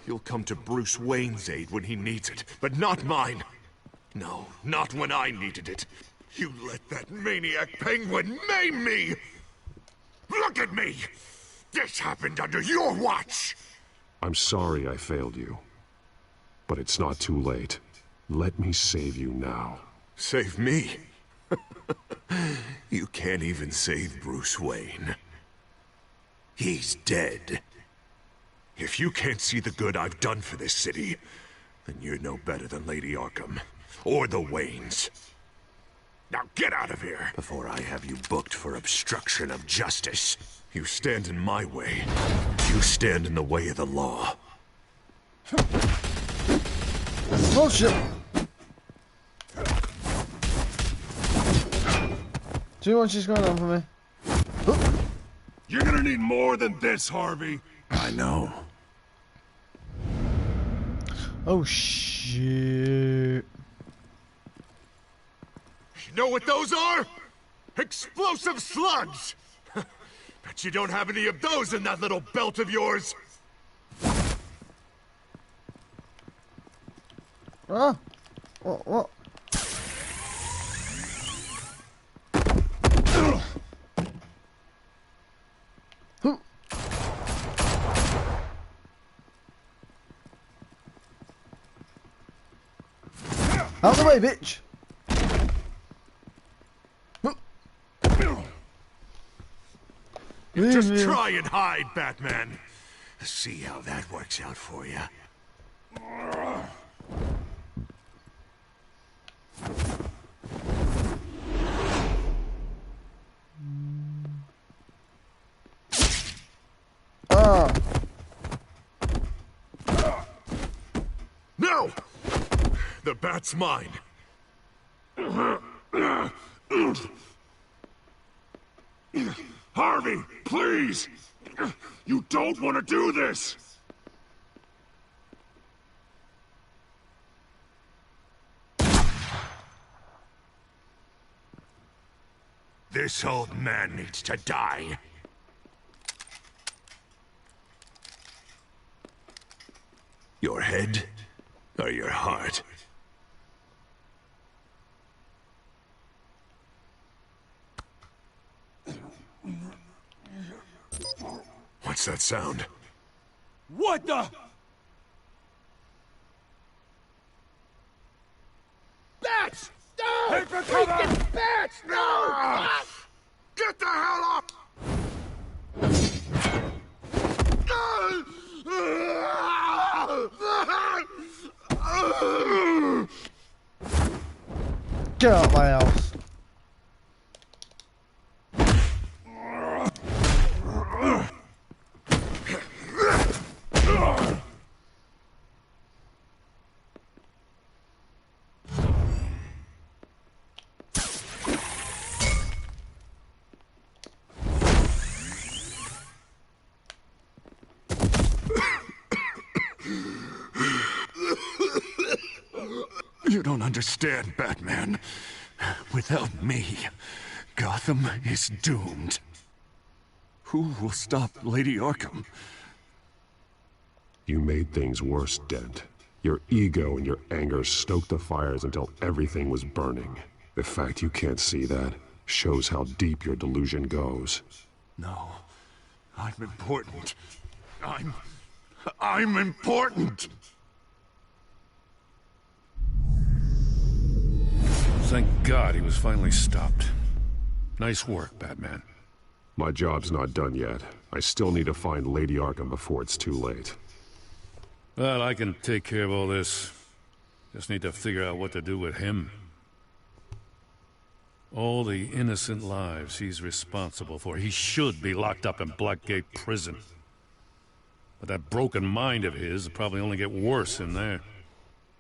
You'll come to Bruce Wayne's aid when he needs it, but not mine. No, not when I needed it. You let that maniac Penguin maim me! Look at me! This happened under your watch! I'm sorry I failed you. But it's not too late. Let me save you now. Save me? You can't even save Bruce Wayne. He's dead. If you can't see the good I've done for this city, then you're no better than Lady Arkham. Or the Waynes. Now get out of here! Before I have you booked for obstruction of justice. You stand in my way. You stand in the way of the law. Bullshit! See what she's going on for me. You're gonna need more than this, Harvey. I know. Oh shit. You know what those are? Explosive slugs! Bet you don't have any of those in that little belt of yours! Ah! What? Out the way, bitch! Just try and hide, Batman. See how that works out for you. No! The bat's mine. Harvey, please! You don't want to do this! This old man needs to die. Your head or your heart? What's that sound? What the? Bats! No! Freaking bats! No! Get the hell up! Get out of my house. You don't understand, Batman. Without me, Gotham is doomed. Who will stop Lady Arkham? You made things worse, Dent. Your ego and your anger stoked the fires until everything was burning. The fact you can't see that shows how deep your delusion goes. No. I'm important. I'm important! Thank God he was finally stopped. Nice work, Batman. My job's not done yet. I still need to find Lady Arkham before it's too late. Well, I can take care of all this. Just need to figure out what to do with him. All the innocent lives he's responsible for. He should be locked up in Blackgate Prison. But that broken mind of his will probably only get worse in there.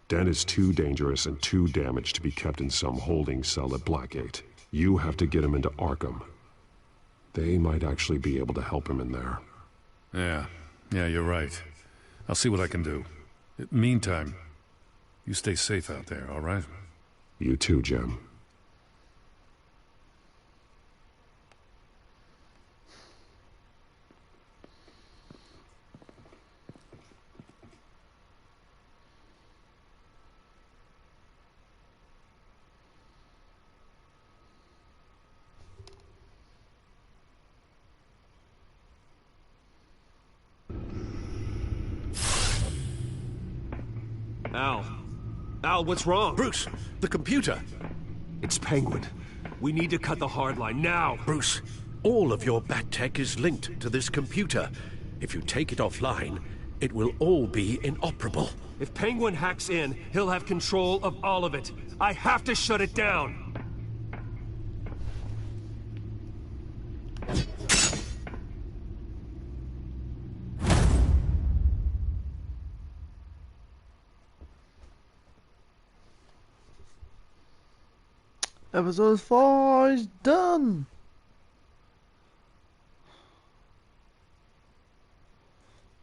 Dent is too dangerous and too damaged to be kept in some holding cell at Blackgate. You have to get him into Arkham. They might actually be able to help him in there. Yeah, you're right. I'll see what I can do. Meantime, you stay safe out there, all right? You too, Jim. Al, what's wrong? Bruce, the computer. It's Penguin. We need to cut the hard line now. Bruce, all of your bat tech is linked to this computer. If you take it offline, it will all be inoperable. If Penguin hacks in, he'll have control of all of it. I have to shut it down. Episode 4 is done.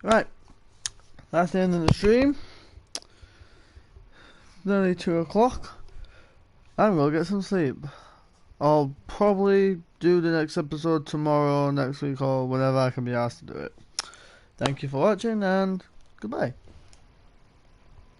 Right, that's the end of the stream. Nearly 2 o'clock. I'm gonna get some sleep. I'll probably do the next episode tomorrow, next week, or whenever I can be asked to do it. Thank you for watching, and goodbye.